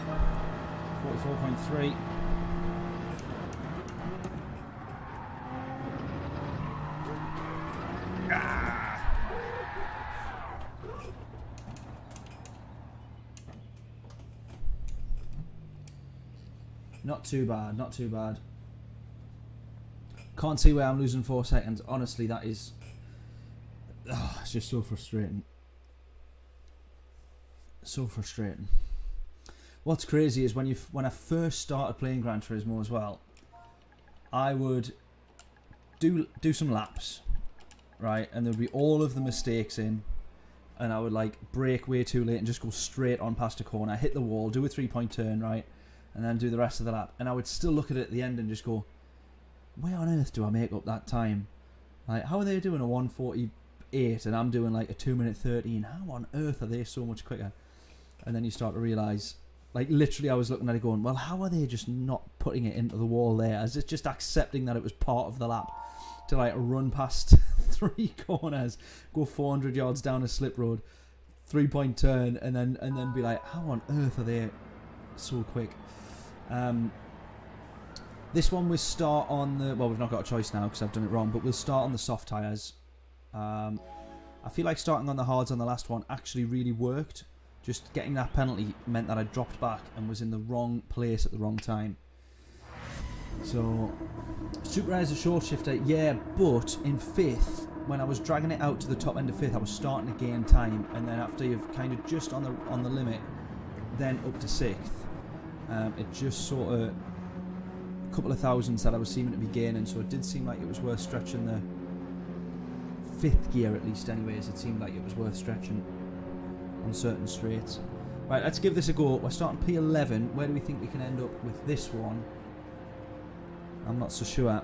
44.3. Not too bad, not too bad. Can't see where I'm losing 4 seconds. Honestly, that is... Oh, it's just so frustrating. so frustrating. What's crazy is when I first started playing Gran Turismo as well, I would do some laps, right, and there'd be all of the mistakes in, and I would like brake way too late and just go straight on past a corner, hit the wall, do a 3-point turn, right, and then do the rest of the lap, and I would still look at it at the end and just go, where on earth do I make up that time? Like, how are they doing a 1:48 and I'm doing like a 2:13? How on earth are they so much quicker? And then you start to realise, like, literally I was looking at it going, well, how are they just not putting it into the wall there? Is it just accepting that it was part of the lap to like run past 3 corners, go 400 yards down a slip road, 3-point turn, and then be like, how on earth are they so quick? This one we start on the, well, we've not got a choice now because I've done it wrong, but we'll start on the soft tyres. I feel like starting on the hards on the last one actually really worked. Just getting that penalty meant that I dropped back and was in the wrong place at the wrong time. So, Super Rare is a short shifter, yeah, but in 5th, when I was dragging it out to the top end of 5th, I was starting to gain time, and then after you've kind of just on the limit, then up to 6th, it just sort of a couple of thousands that I was seeming to be gaining, so it did seem like it was worth stretching the 5th gear at least anyways. It seemed like it was worth stretching on certain straights. Right, let's give this a go. We're starting P11. Where do we think we can end up with this one? I'm not so sure.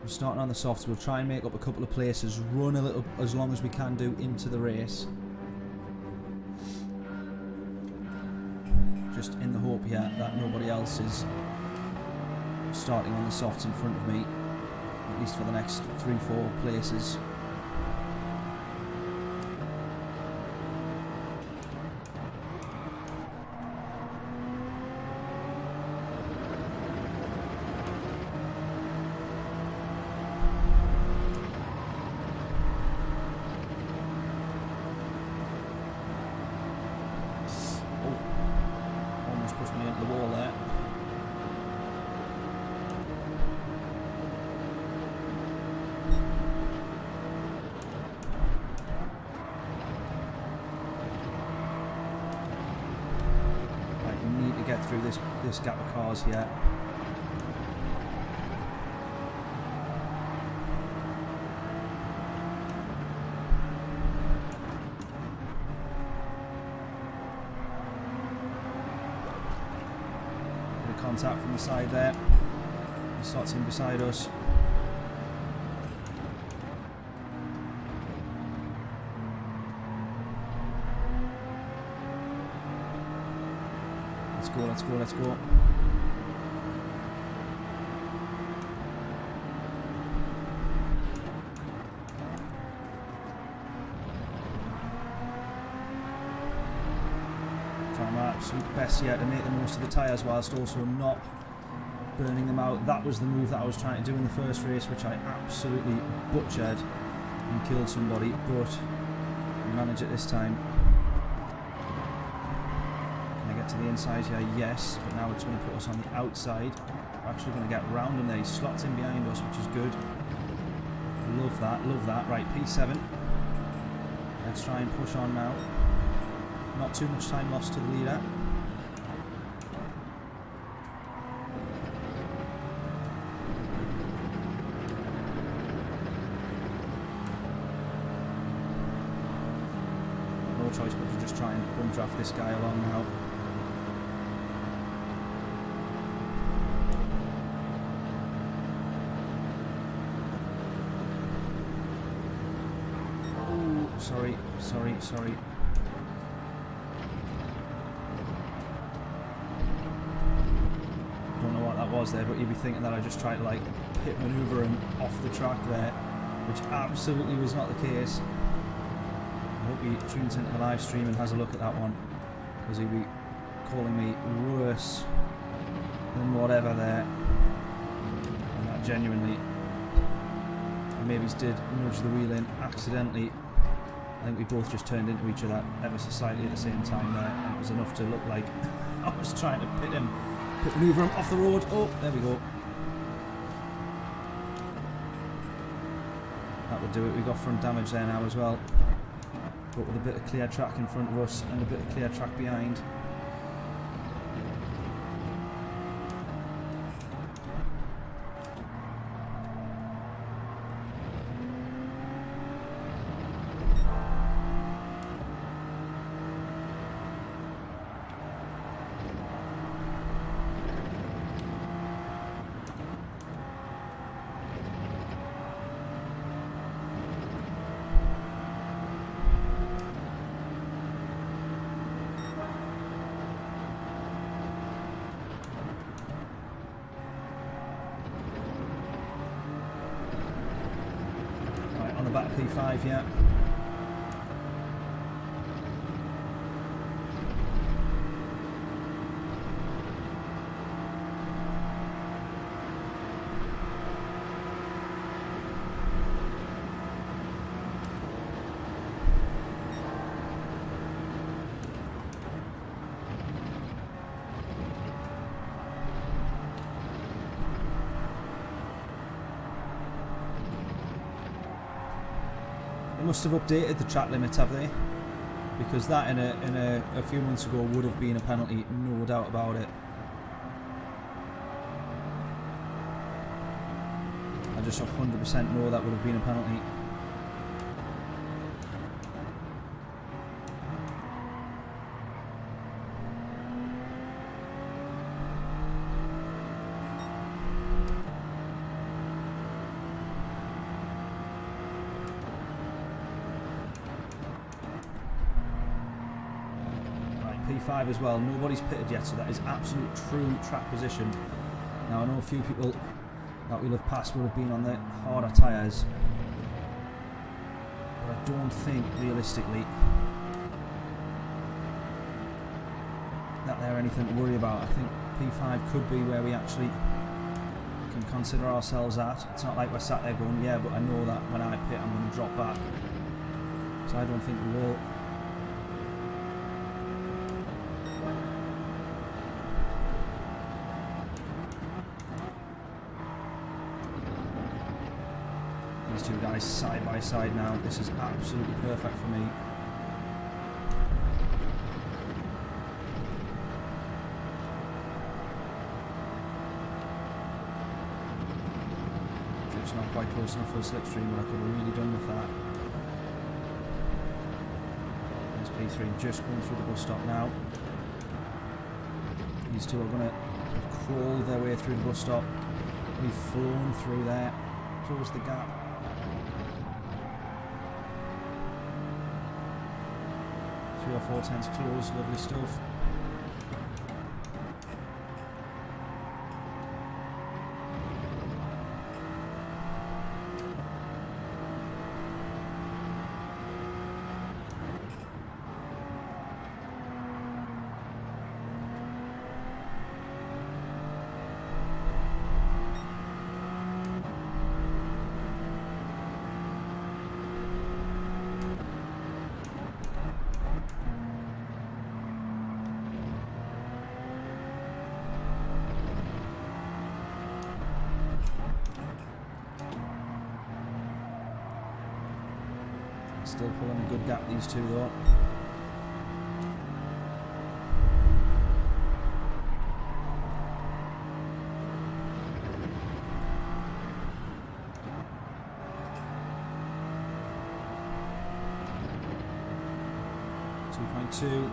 We're starting on the softs. We'll try and make up a couple of places, run a little as long as we can do into the race. Just in the hope here that nobody else is starting on the softs in front of me, at least for the next 3-4 places. Through this gap of cars here. Bit of contact from the side there. He starts in beside us. Let's go, let's go. Trying my absolute best here to make the most of the tyres whilst also not burning them out. That was the move that I was trying to do in the first race, which I absolutely butchered and killed somebody, but I managed it this time. To the inside here, yes, but now it's going to put us on the outside. We're actually going to get round him there. He slots in behind us, which is good. Love that, love that. Right, P7. Let's try and push on now. Not too much time lost to the leader. No choice but to just try and bum draft this guy along now. Sorry. Don't know what that was there, but you'd be thinking that I just tried to like pit manoeuvre him off the track there, which absolutely was not the case. I hope he tunes into the live stream and has a look at that one, because he'd be calling me worse than whatever there. And that genuinely, maybe did nudge the wheel in accidentally. I think we both just turned into each other ever so slightly at the same time there, and it was enough to look like I was trying to pit manoeuvre him off the road. Oh, there we go. That would do it. We got front damage there now as well. but with a bit of clear track in front of us and a bit of clear track behind. Back P5, yeah. They must have updated the track limits, have they? Because that in a few months ago would have been a penalty, no doubt about it. I just 100% know that would have been a penalty. P5 as well, nobody's pitted yet, so that is absolute true track position. Now I know a few people that we'll have passed will have been on the harder tyres, but I don't think realistically that they're anything to worry about. I think P5 could be where we actually can consider ourselves at. It's not like we're sat there going, yeah, but I know that when I pit I'm going to drop back, so I don't think we will. Two guys side by side now. This is absolutely perfect for me. It's not quite close enough for a slipstream, but I could have really done with that. There's P3 just going through the bus stop now. These two are going to crawl their way through the bus stop. We've flown through there, closed the gap. 3 or 4 tenths close, lovely stuff. Still pulling a good gap, these two though. .2.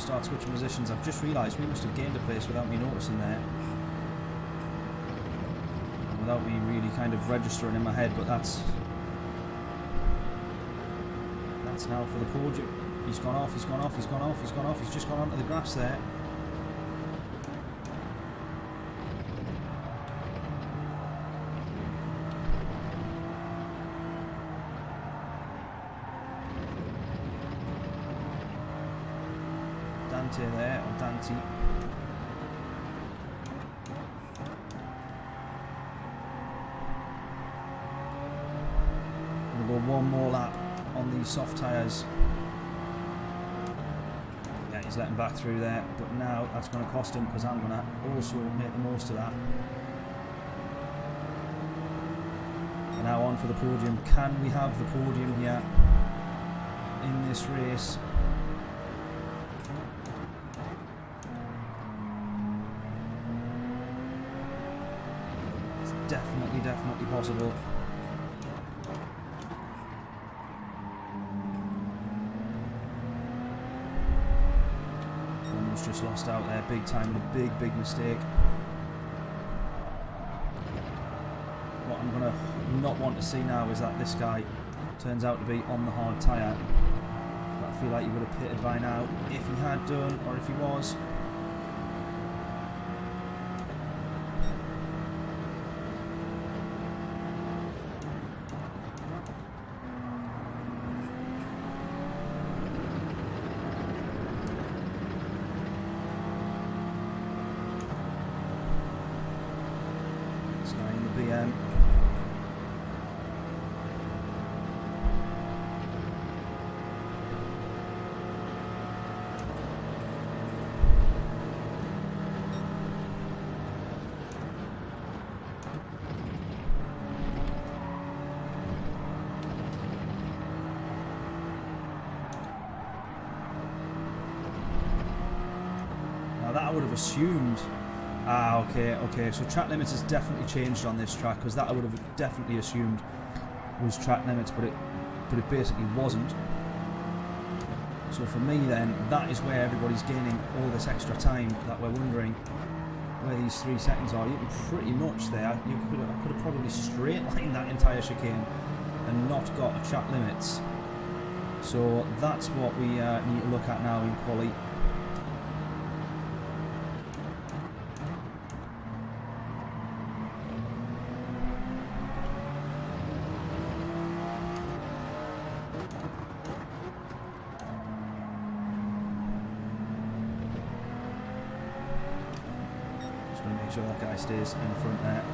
Start switching positions. I've just realised we must have gained a place without me noticing there, without me really kind of registering in my head, but that's now for the podium. He's gone off, he's gone off, he's gone off, he's gone off, he's just gone onto the grass there. There, or Dante. We'll go one more lap on these soft tyres. He's letting back through there, but now that's going to cost him because I'm going to also make the most of that. And now on for the podium. Can we have the podium here in this race? It's definitely possible. Almost just lost out there big time with a big mistake. What I'm going to not want to see now is that this guy turns out to be on the hard tyre. I feel like he would have pitted by now if he had done, or if he was. This guy in the BM. That I would have assumed. Okay, so track limits has definitely changed on this track, because that I would have definitely assumed was track limits, but it basically wasn't. So for me then, that is where everybody's gaining all this extra time that we're wondering where these 3 seconds are. You can pretty much there, I could have probably straight lined that entire chicane and not got a track limits. So that's what we need to look at now in quali. Make sure that guy stays in front there.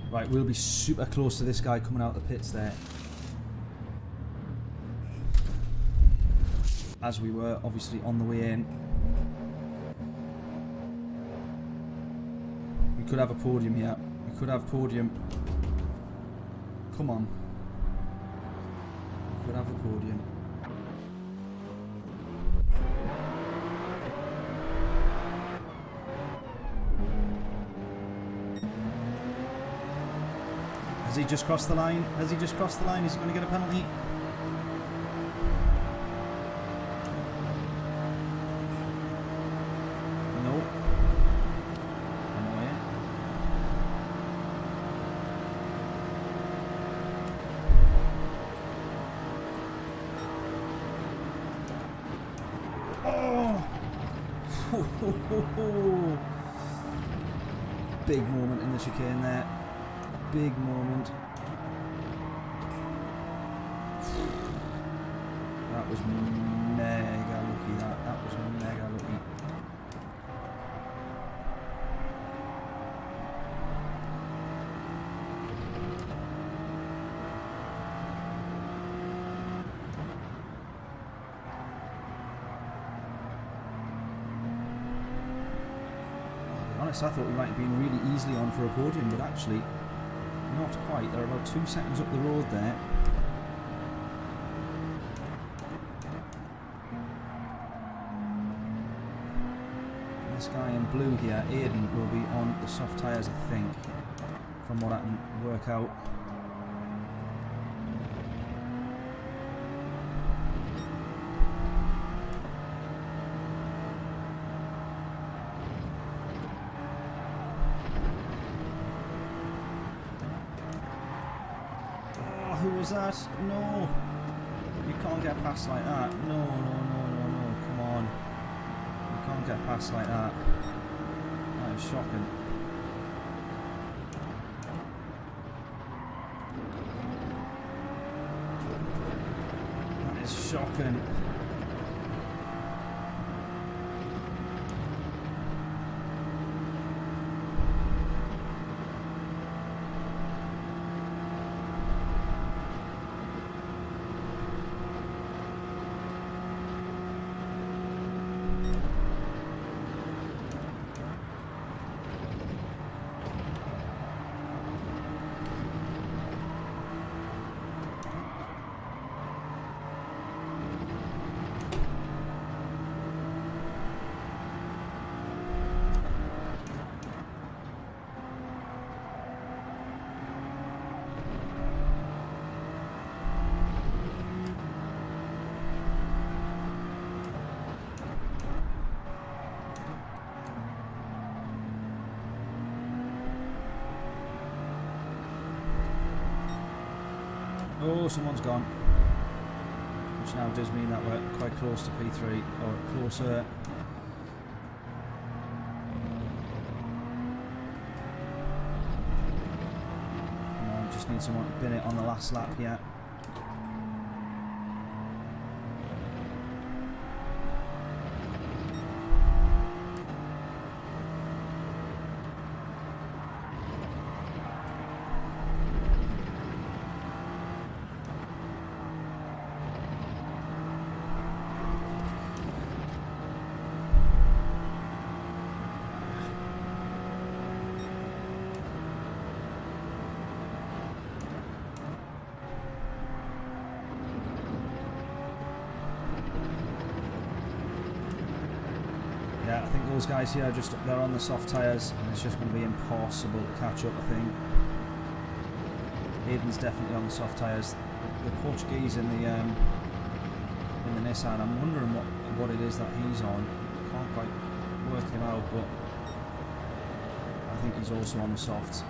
Right, we'll be super close to this guy coming out of the pits there. As we were obviously on the way in. We could have a podium here. We could have podium. Come on. We could have a podium. Has he just crossed the line? Has he just crossed the line? Is he going to get a penalty? Big moment in the chicane there. Big moment. That was mega lucky. That was mega lucky. I thought we might have been really easily on for a podium, but actually not quite. They're about 2 seconds up the road there. This guy in blue here, Aiden, will be on the soft tyres, I think, from what I can work out. Who was that? No! You can't get past like that. No, come on. You can't get past like that. That is shocking. That is shocking. Oh, someone's gone. Which now does mean that we're quite close to P3, or closer. Just need someone to bin it on the last lap here. Yeah, I think those guys here are just they're on the soft tyres, and it's just going to be impossible to catch up. I think Aiden's definitely on the soft tyres. The Portuguese in the Nissan, I'm wondering what it is that he's on. Can't quite work him out, but I think he's also on the softs.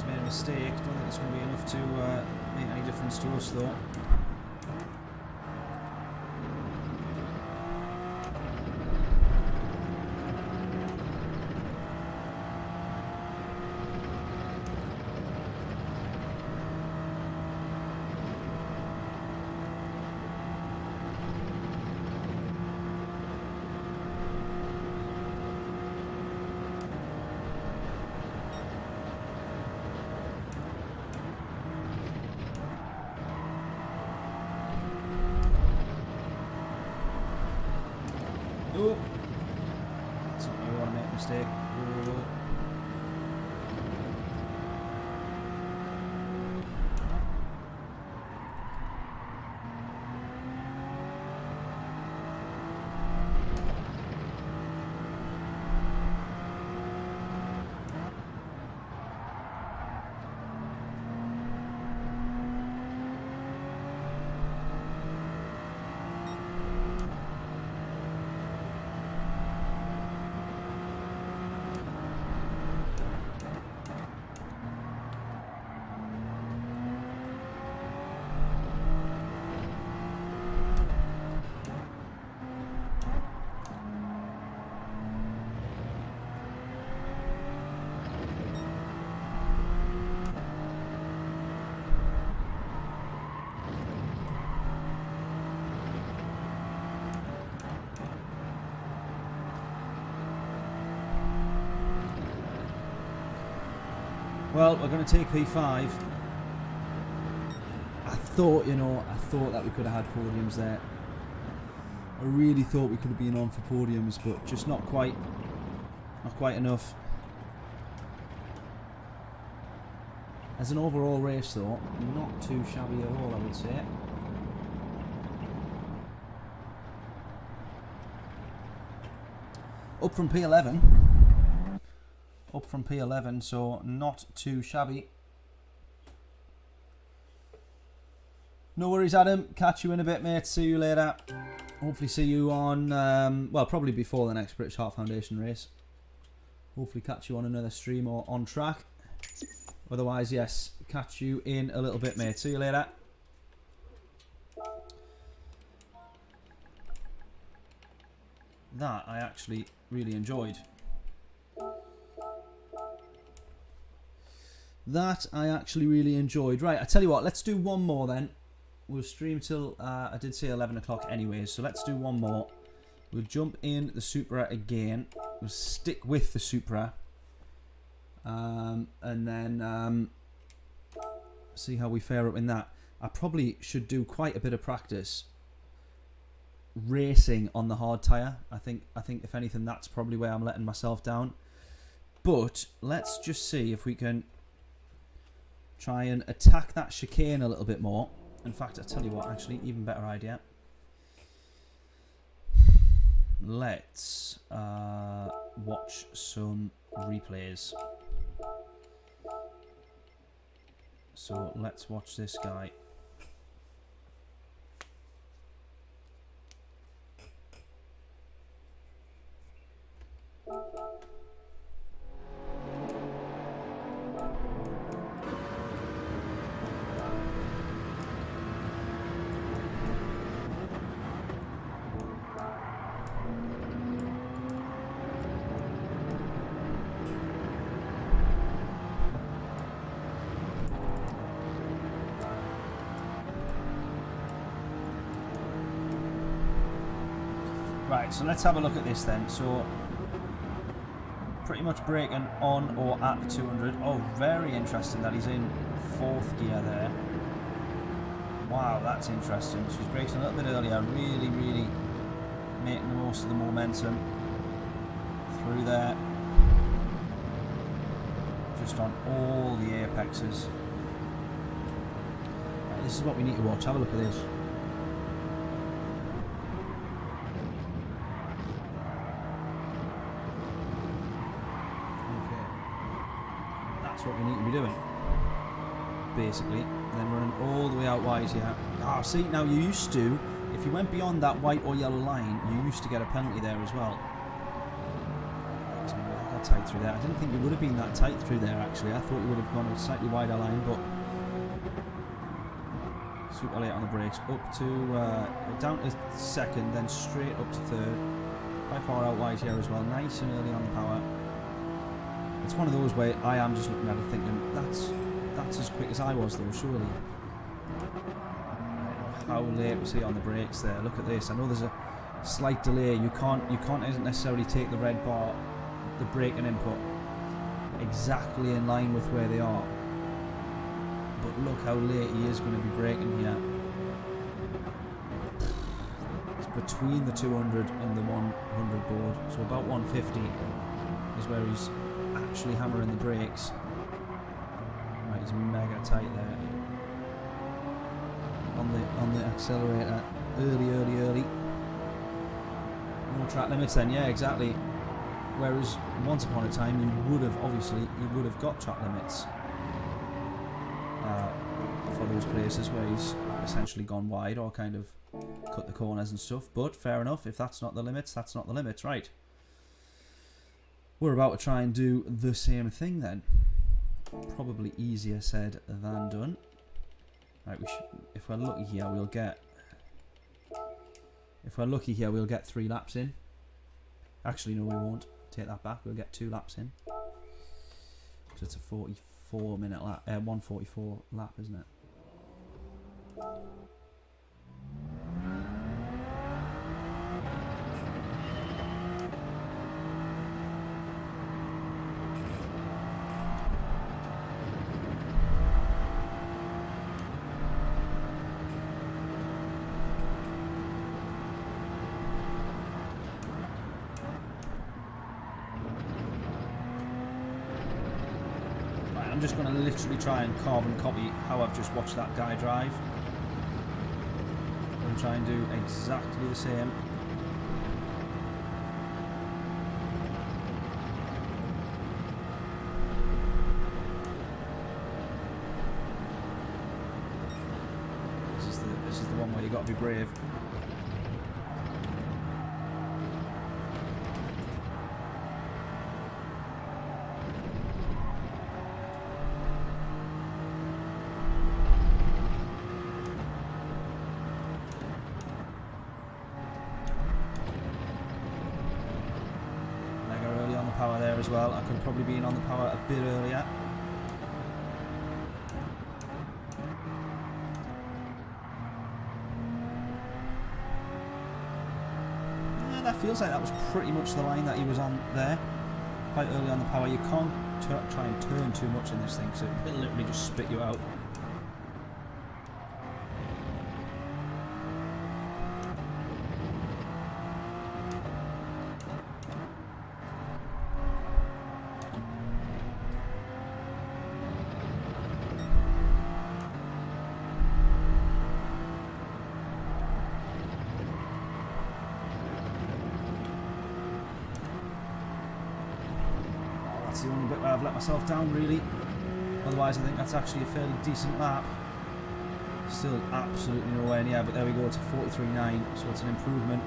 Made a mistake. Don't think it's going to be enough to make any difference to us though. Oh, that's not where we want to make a mistake. Oh. Well, we're going to take P5. I thought that we could have had podiums there. I really thought we could have been on for podiums, but just not quite enough. As an overall race though, not too shabby at all, I would say. Up from P11. Up from P11, so not too shabby. No worries, Adam. Catch you in a bit, mate. See you later. Hopefully see you on, well, probably before the next British Heart Foundation race. Hopefully catch you on another stream or on track. Otherwise, yes, catch you in a little bit, mate. See you later. That I actually really enjoyed. That I actually really enjoyed. Right, I tell you what, let's do one more then. We'll stream till, I did say 11 o'clock anyway, so let's do one more. We'll jump in the Supra again. We'll stick with the Supra. And then see how we fare up in that. I probably should do quite a bit of practice racing on the hard tyre. I think if anything, that's probably where I'm letting myself down. But let's just see if we can try and attack that chicane a little bit more. In fact, I tell you what, actually, even better idea. Let's watch some replays. So let's watch this guy. Right, so let's have a look at this then. So, pretty much braking on or at 200. Oh, very interesting that he's in 4th gear there. Wow, that's interesting. So he's braking a little bit earlier. Really, really making the most of the momentum through there. Just on all the apexes. Right, this is what we need to watch. Have a look at this. What we need to be doing, basically. Then running all the way out wide here. Ah, see, now you used to, if you went beyond that white or yellow line, you used to get a penalty there as well. I got tight through there. I didn't think it would have been that tight through there, actually. I thought it would have gone a slightly wider line, but super late on the brakes. Up to, down to 2nd, then straight up to 3rd. Quite far out wide here as well. Nice and early on the power. It's one of those where I am just looking at it thinking, that's as quick as I was though, surely. How late was he on the brakes there? Look at this. I know there's a slight delay. You can't necessarily take the red bar, the braking input, exactly in line with where they are. But look how late he is going to be braking here. It's between the 200 and the 100 board, so about 150 is where he's actually hammering the brakes. Right, he's mega tight there on the accelerator. Early. No track limits then, yeah, exactly. Whereas once upon a time you would have got track limits for those places where he's essentially gone wide or kind of cut the corners and stuff. But fair enough, if that's not the limits, that's not the limits, right? We're about to try and do the same thing then. Probably easier said than done. Right, if we're lucky here, we'll get. If we're lucky here, we'll get 3 laps in. Actually, no, we won't. Take that back. We'll get 2 laps in. Because it's a 44-minute lap, 144 lap, isn't it? I'm just going to literally try and carbon copy how I've just watched that guy drive. I'm going to try and do exactly the same. This is the one where you got to be brave. as well. I could have probably been on the power a bit earlier. Yeah, that feels like that was pretty much the line that he was on there. Quite early on the power. You can't try and turn too much in this thing, so it'll literally just spit you out. That's the only bit where I've let myself down, really. Otherwise, I think that's actually a fairly decent lap. Still absolutely nowhere near, but there we go, it's a 43.9, so it's an improvement.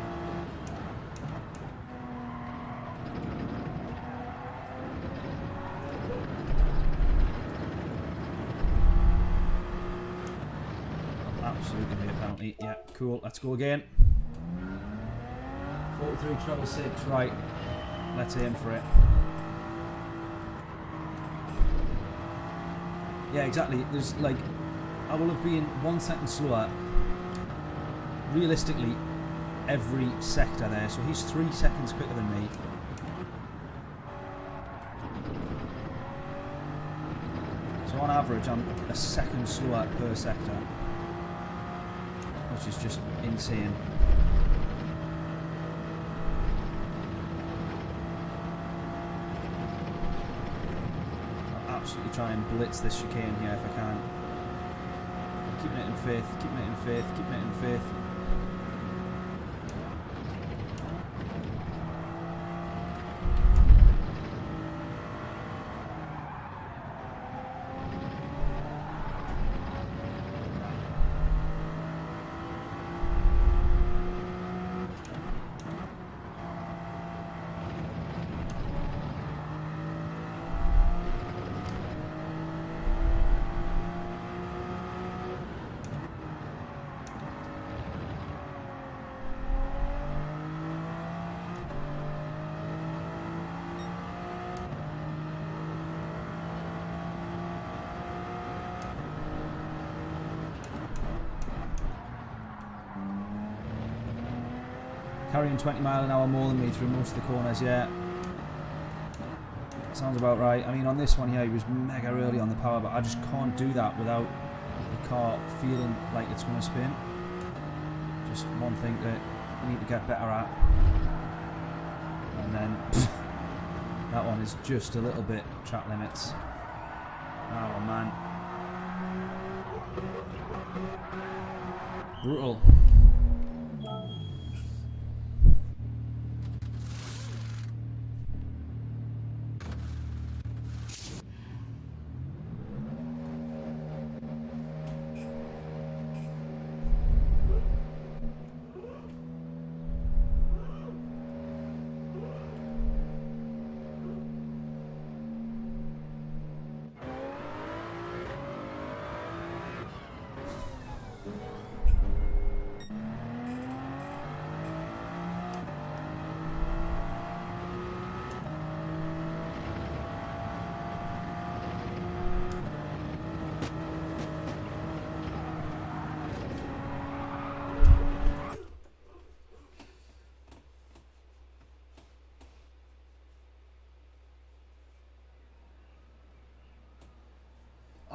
Absolutely made a penalty. Yeah, cool, let's go again. 43.6, right. Let's aim for it. Yeah, exactly. There's like, I will have been 1 second slower, realistically, every sector there. So he's 3 seconds quicker than me. So on average, I'm a second slower per sector, which is just insane. Absolutely try and blitz this chicane here if I can. Keeping it in fifth, keeping it in fifth, keeping it in fifth. Carrying 20 mile an hour more than me through most of the corners, yeah. Sounds about right. I mean, on this one here, he was mega early on the power, but I just can't do that without the car feeling like it's going to spin. Just one thing that I need to get better at. And then that one is just a little bit track limits. Oh man. Brutal.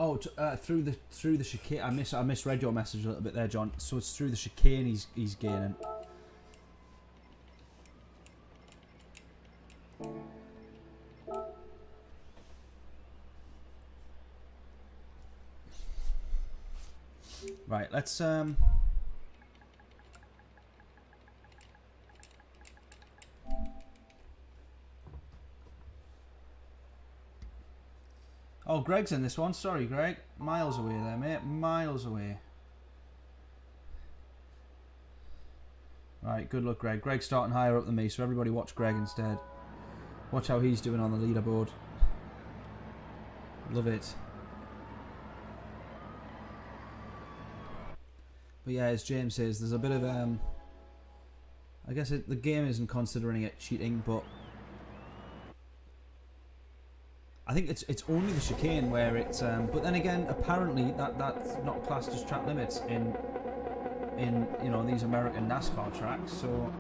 Oh, through the chicane. I misread your message a little bit there, John. So it's through the chicane he's gaining. Right, let's Oh, Greg's in this one. Sorry, Greg. Miles away there, mate. Miles away. Right, good luck, Greg. Greg's starting higher up than me, so everybody watch Greg instead. Watch how he's doing on the leaderboard. Love it. But yeah, as James says, there's a bit of I guess the game isn't considering it cheating, but I think it's only the chicane where it's. But then again, apparently that's not classed as track limits in you know, these American NASCAR tracks. So.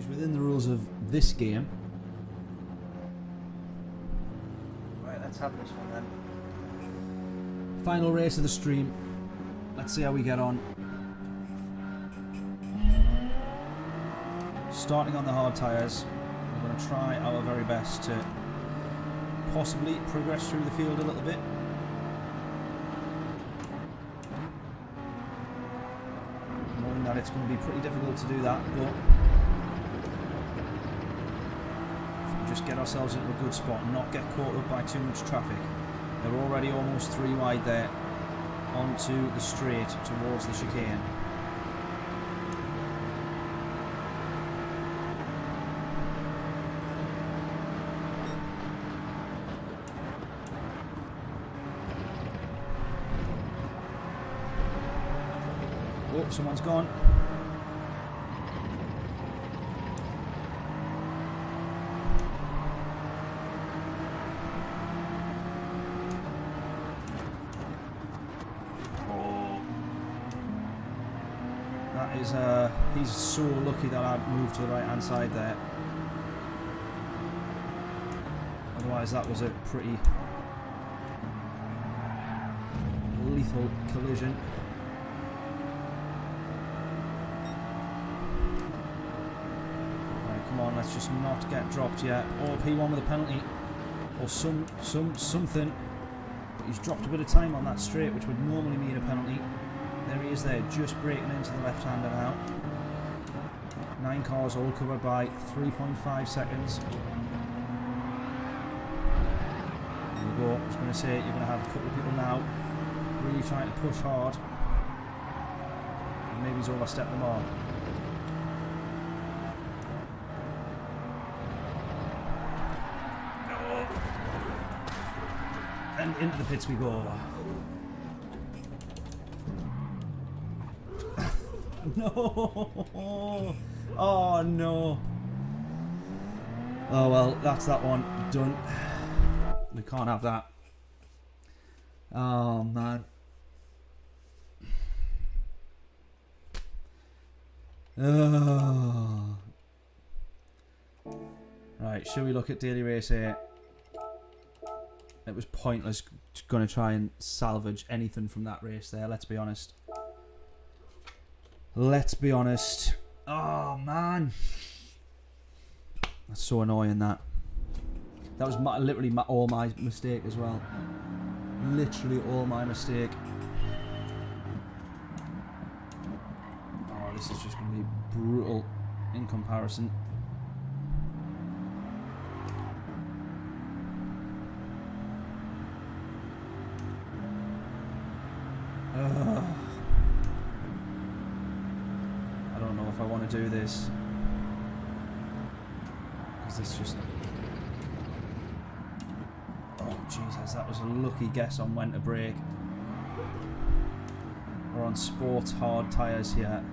Within the rules of this game. Right, let's have this one then. Final race of the stream. Let's see how we get on. Starting on the hard tyres. We're going to try our very best to possibly progress through the field a little bit. Knowing that it's going to be pretty difficult to do that, but just get ourselves into a good spot and not get caught up by too much traffic. They're already almost 3 wide there onto the straight towards the chicane. Oh, someone's gone. He's so lucky that I moved to the right hand side there. Otherwise that was a pretty lethal collision. Right, come on, let's just not get dropped yet. Or P1 with a penalty. Or something. But he's dropped a bit of time on that straight, which would normally mean a penalty. There he is there, just breaking into the left-hander now. 9 cars all covered by 3.5 seconds. There we go. I was going to say, you're going to have a couple of people now really trying to push hard. And maybe he's overstepped the mark. And into the pits we go. No! Oh no! Oh well, that's that one done. We can't have that. Oh man. Oh. Right, shall we look at daily race 8? It was pointless going to try and salvage anything from that race there, let's be honest. Let's be honest. Oh man, that's so annoying. That was literally all my mistake as well. Literally all my mistake. Oh, this is just going to be brutal in comparison. I don't know if I want to do this, because this just... Oh Jesus, that was a lucky guess on when to brake. We're on sports hard tyres here.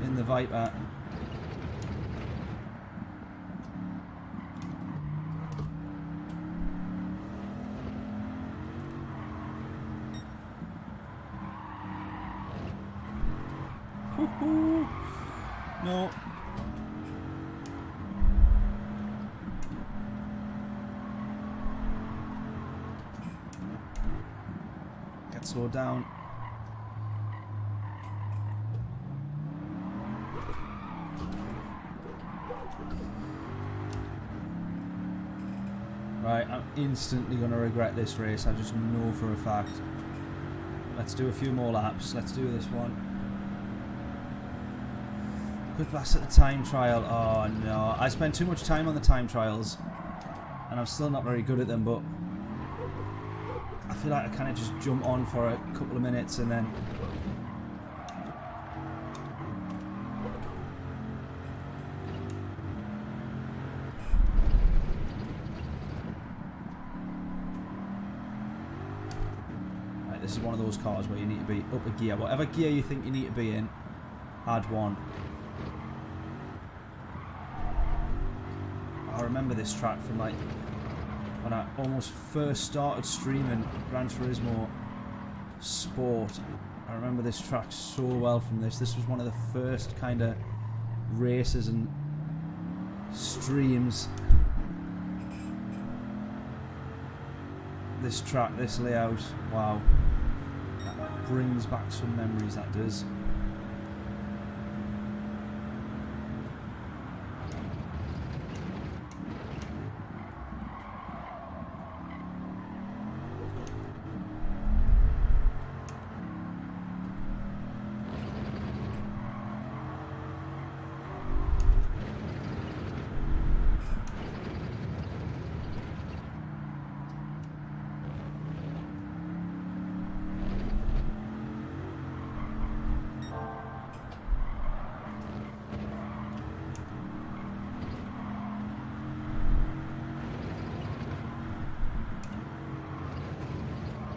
In the Viper. No. Get slowed down. Right, I'm instantly going to regret this race. I just know for a fact. Let's do a few more laps. Let's do this one. Quick pass at the time trial. Oh no, I spent too much time on the time trials and I'm still not very good at them, but I feel like I kind of just jump on for a couple of minutes and then... Right, this is one of those cars where you need to be up a gear. Whatever gear you think you need to be in, add one. I remember this track from like when I almost first started streaming Gran Turismo Sport. I remember this track so well from this. This was one of the first kind of races and streams. This track, this layout, wow. That brings back some memories, that does.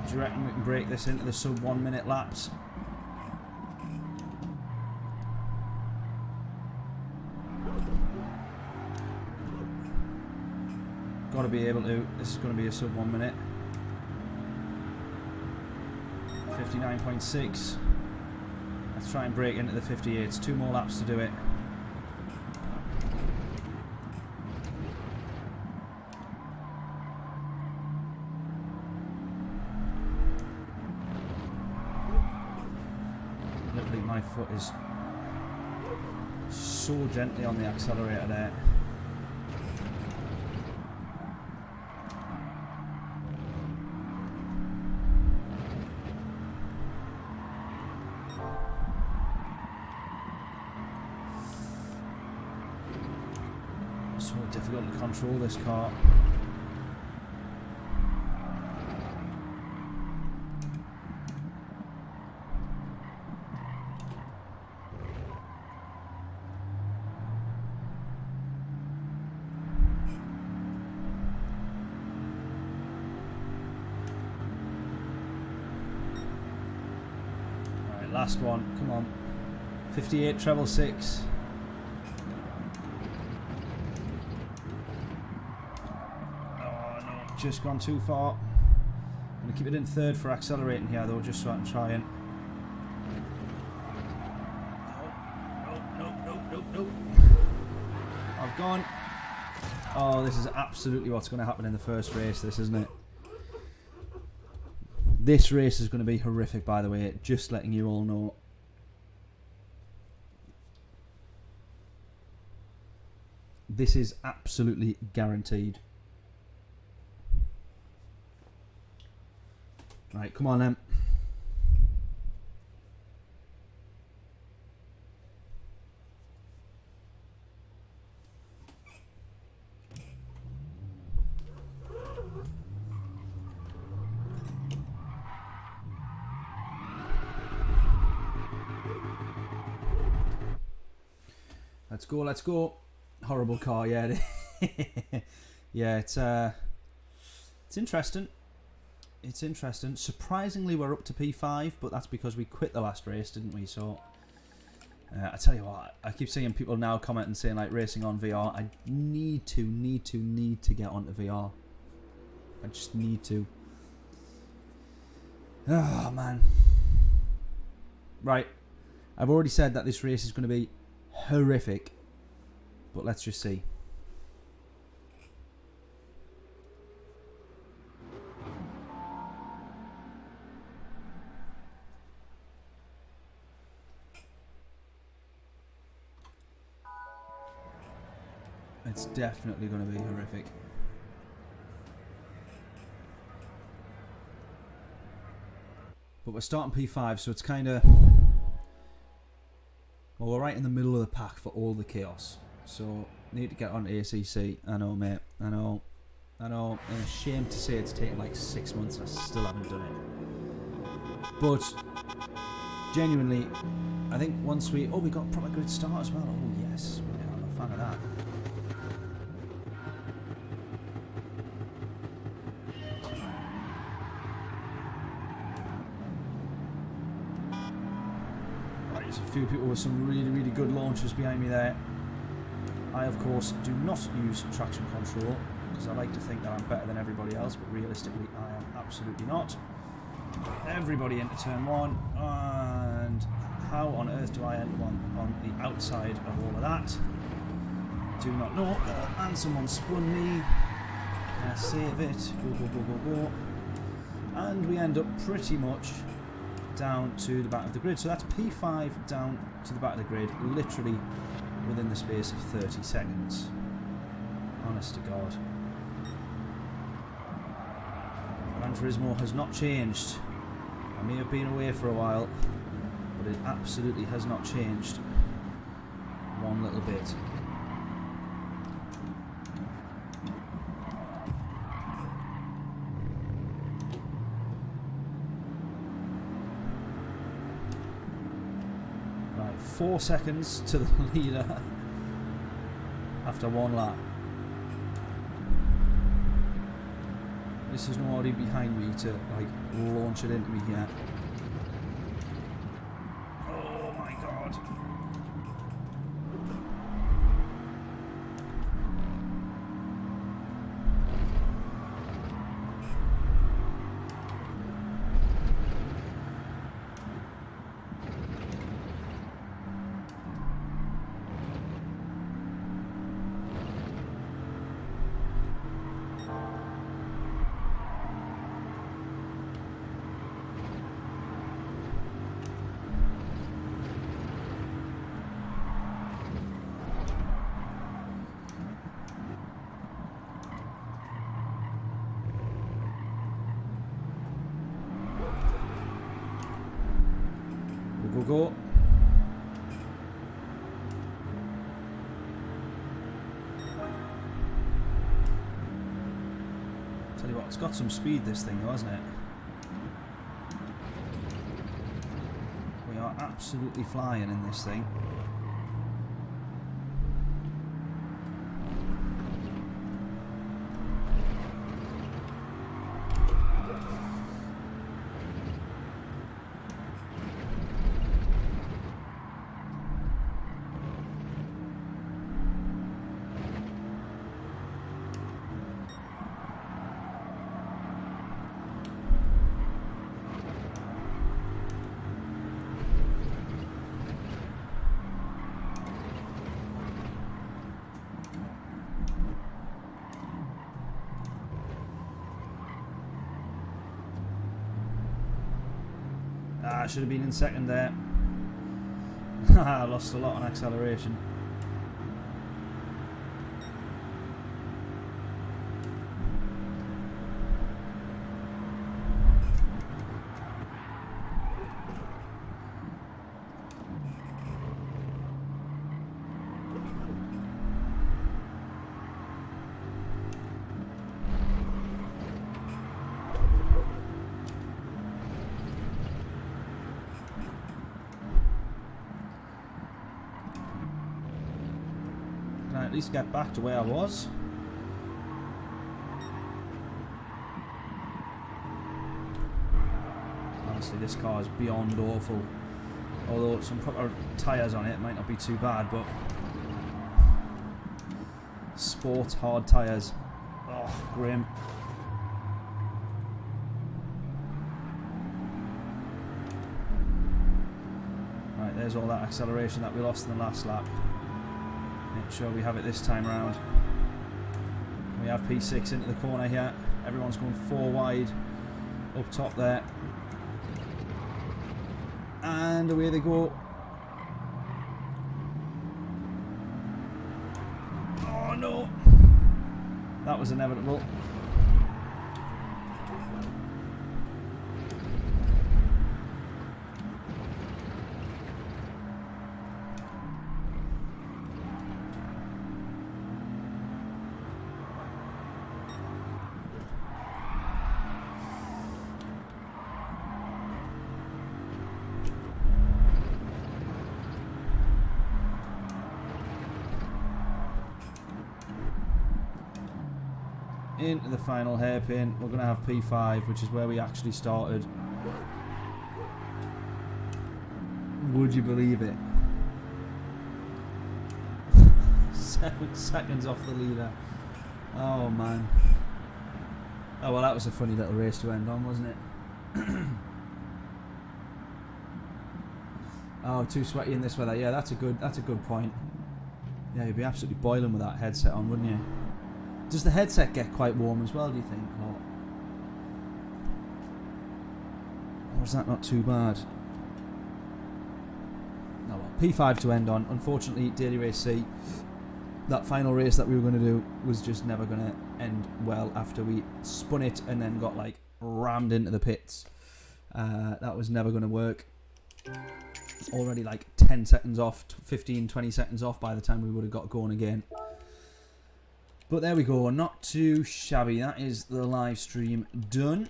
Do you reckon we can break this into the sub 1 minute laps? Got to be able to. This is going to be a sub 1 minute. 59.6. Let's try and break into the 58s. 2 more laps to do it. Literally, my foot is so gently on the accelerator there. So difficult to control this car. Alright, last one, come on. 58 treble 6. Just gone too far. I'm going to keep it in third for accelerating here though, just so I can try and... Nope. I've gone. Oh, this is absolutely what's going to happen in the first race, this, isn't it? This race is going to be horrific, by the way, just letting you all know. This is absolutely guaranteed. Right, come on then. Let's go, let's go. Horrible car, yeah. Yeah, it's interesting. It's interesting. Surprisingly, we're up to P5, but that's because we quit the last race, didn't we? So, I tell you what, I keep seeing people now commenting saying like racing on VR. I need to get onto VR. I just need to. Oh man. Right, I've already said that this race is going to be horrific, but let's just see. It's definitely going to be horrific. But we're starting P5, so it's kind of... Well, we're right in the middle of the pack for all the chaos. So, need to get on ACC. I know, mate. I know. I know, I'm ashamed to say it's taken like 6 months and I still haven't done it. But genuinely, I think once we... Oh, we got proper grid start as well. Oh, yes. Yeah, I'm a fan of that. Right, there's a few people with some really, really good launches behind me there. I, of course, do not use traction control because I like to think that I'm better than everybody else, but realistically, I am absolutely not. Everybody into turn 1, and how on earth do I end on the outside of all of that? Do not know. And someone spun me. Save it. Go, go, go, go, go. And we end up pretty much down to the back of the grid. So that's P5 down to the back of the grid, literally within the space of 30 seconds. Honest to God. Gran Turismo has not changed. I may have been away for a while, but it absolutely has not changed one little bit. Right, 4 seconds to the leader after 1 lap. This is nobody behind me to like launch it into me here. Oh my God. Go. Tell you what, it's got some speed, this thing though, hasn't it? We are absolutely flying in this thing. I should have been in second there. I lost a lot on acceleration. At least get back to where I was. Honestly, this car is beyond awful. Although some proper tyres on it might not be too bad, but sport hard tyres. Oh, grim. Right, there's all that acceleration that we lost in the last lap. Make sure we have it this time around. We have P6 into the corner here. Everyone's going 4 wide up top there. And away they go. Oh no! That was inevitable. into the final hairpin. We're going to have P5, which is where we actually started. Would you believe it? 7 seconds off the leader. Oh man. Oh well, that was a funny little race to end on, wasn't it? Oh, too sweaty in this weather. Yeah, that's a good point. Yeah, you'd be absolutely boiling with that headset on, wouldn't you? Does the headset get quite warm as well, do you think? Or is that not too bad? Oh well, P5 to end on. Unfortunately, Daily Race C, that final race that we were going to do was just never going to end well after we spun it and then got like rammed into the pits. That was never going to work. Already like 10 seconds off, 15, 20 seconds off by the time we would have got going again. But there we go, not too shabby. That is the live stream done.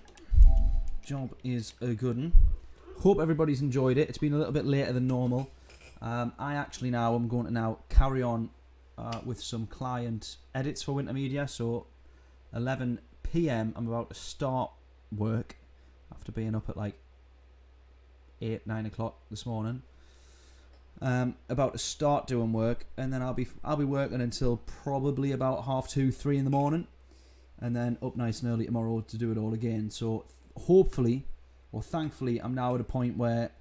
Job is a good one. Hope everybody's enjoyed it. It's been a little bit later than normal. I'm going to now carry on with some client edits for Winter Media. So 11 PM I'm about to start work after being up at like 8, 9 o'clock this morning. About to start doing work, and then I'll be working until probably about 2:30, 3 in the morning, and then up nice and early tomorrow to do it all again. So hopefully, or thankfully, I'm now at a point where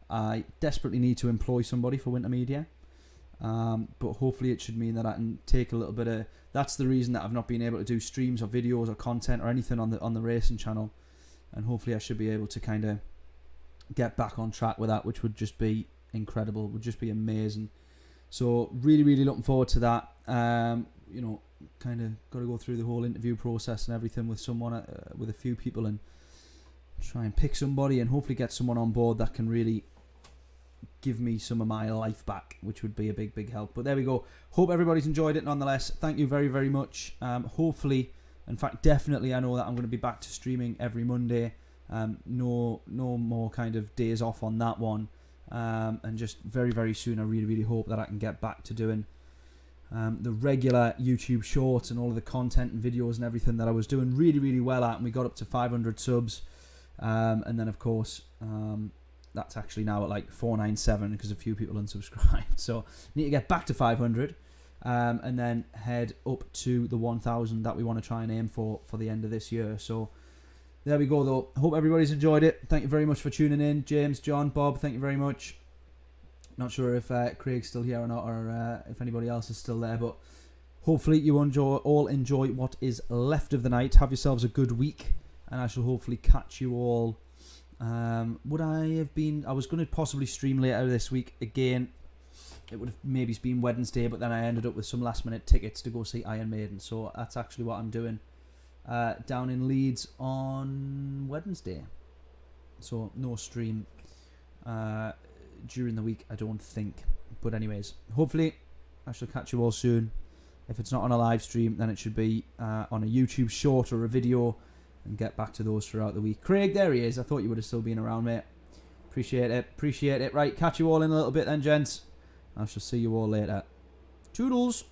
I desperately need to employ somebody for Winter Media. But hopefully it should mean that I can take a little bit of... That's the reason that I've not been able to do streams or videos or content or anything on the racing channel, and hopefully I should be able to kind of get back on track with that, which would just be incredible, would just be amazing. So really looking forward to that. You know, kind of got to go through the whole interview process and everything with someone, with a few people, and try and pick somebody and hopefully get someone on board that can really give me some of my life back, which would be a big help. But there we go. Hope everybody's enjoyed it nonetheless. Thank you very much. Hopefully, in fact definitely, I know that I'm going to be back to streaming every Monday. No more kind of days off on that one. And just very soon I really hope that I can get back to doing the regular YouTube shorts and all of the content and videos and everything that I was doing really well at, and we got up to 500 subs, and then of course that's actually now at like 497 because a few people unsubscribed. So need to get back to 500, and then head up to the 1000 that we want to try and aim for the end of this year. So there we go though. Hope everybody's enjoyed it. Thank you very much for tuning in. James, John, Bob, thank you very much. Not sure if Craig's still here or not, or if anybody else is still there, but hopefully you all enjoy what is left of the night. Have yourselves a good week, and I shall hopefully catch you all. I was going to possibly stream later this week again. It would have maybe been Wednesday, but then I ended up with some last minute tickets to go see Iron Maiden, so that's actually what I'm doing. Down in Leeds on Wednesday, so no stream during the week, I don't think. But anyways, hopefully I shall catch you all soon. If it's not on a live stream, then it should be on a YouTube short or a video, and get back to those throughout the week. Craig, there he is. I thought you would have still been around, mate. Appreciate it. Right, catch you all in a little bit then, gents. I shall see you all later. Toodles.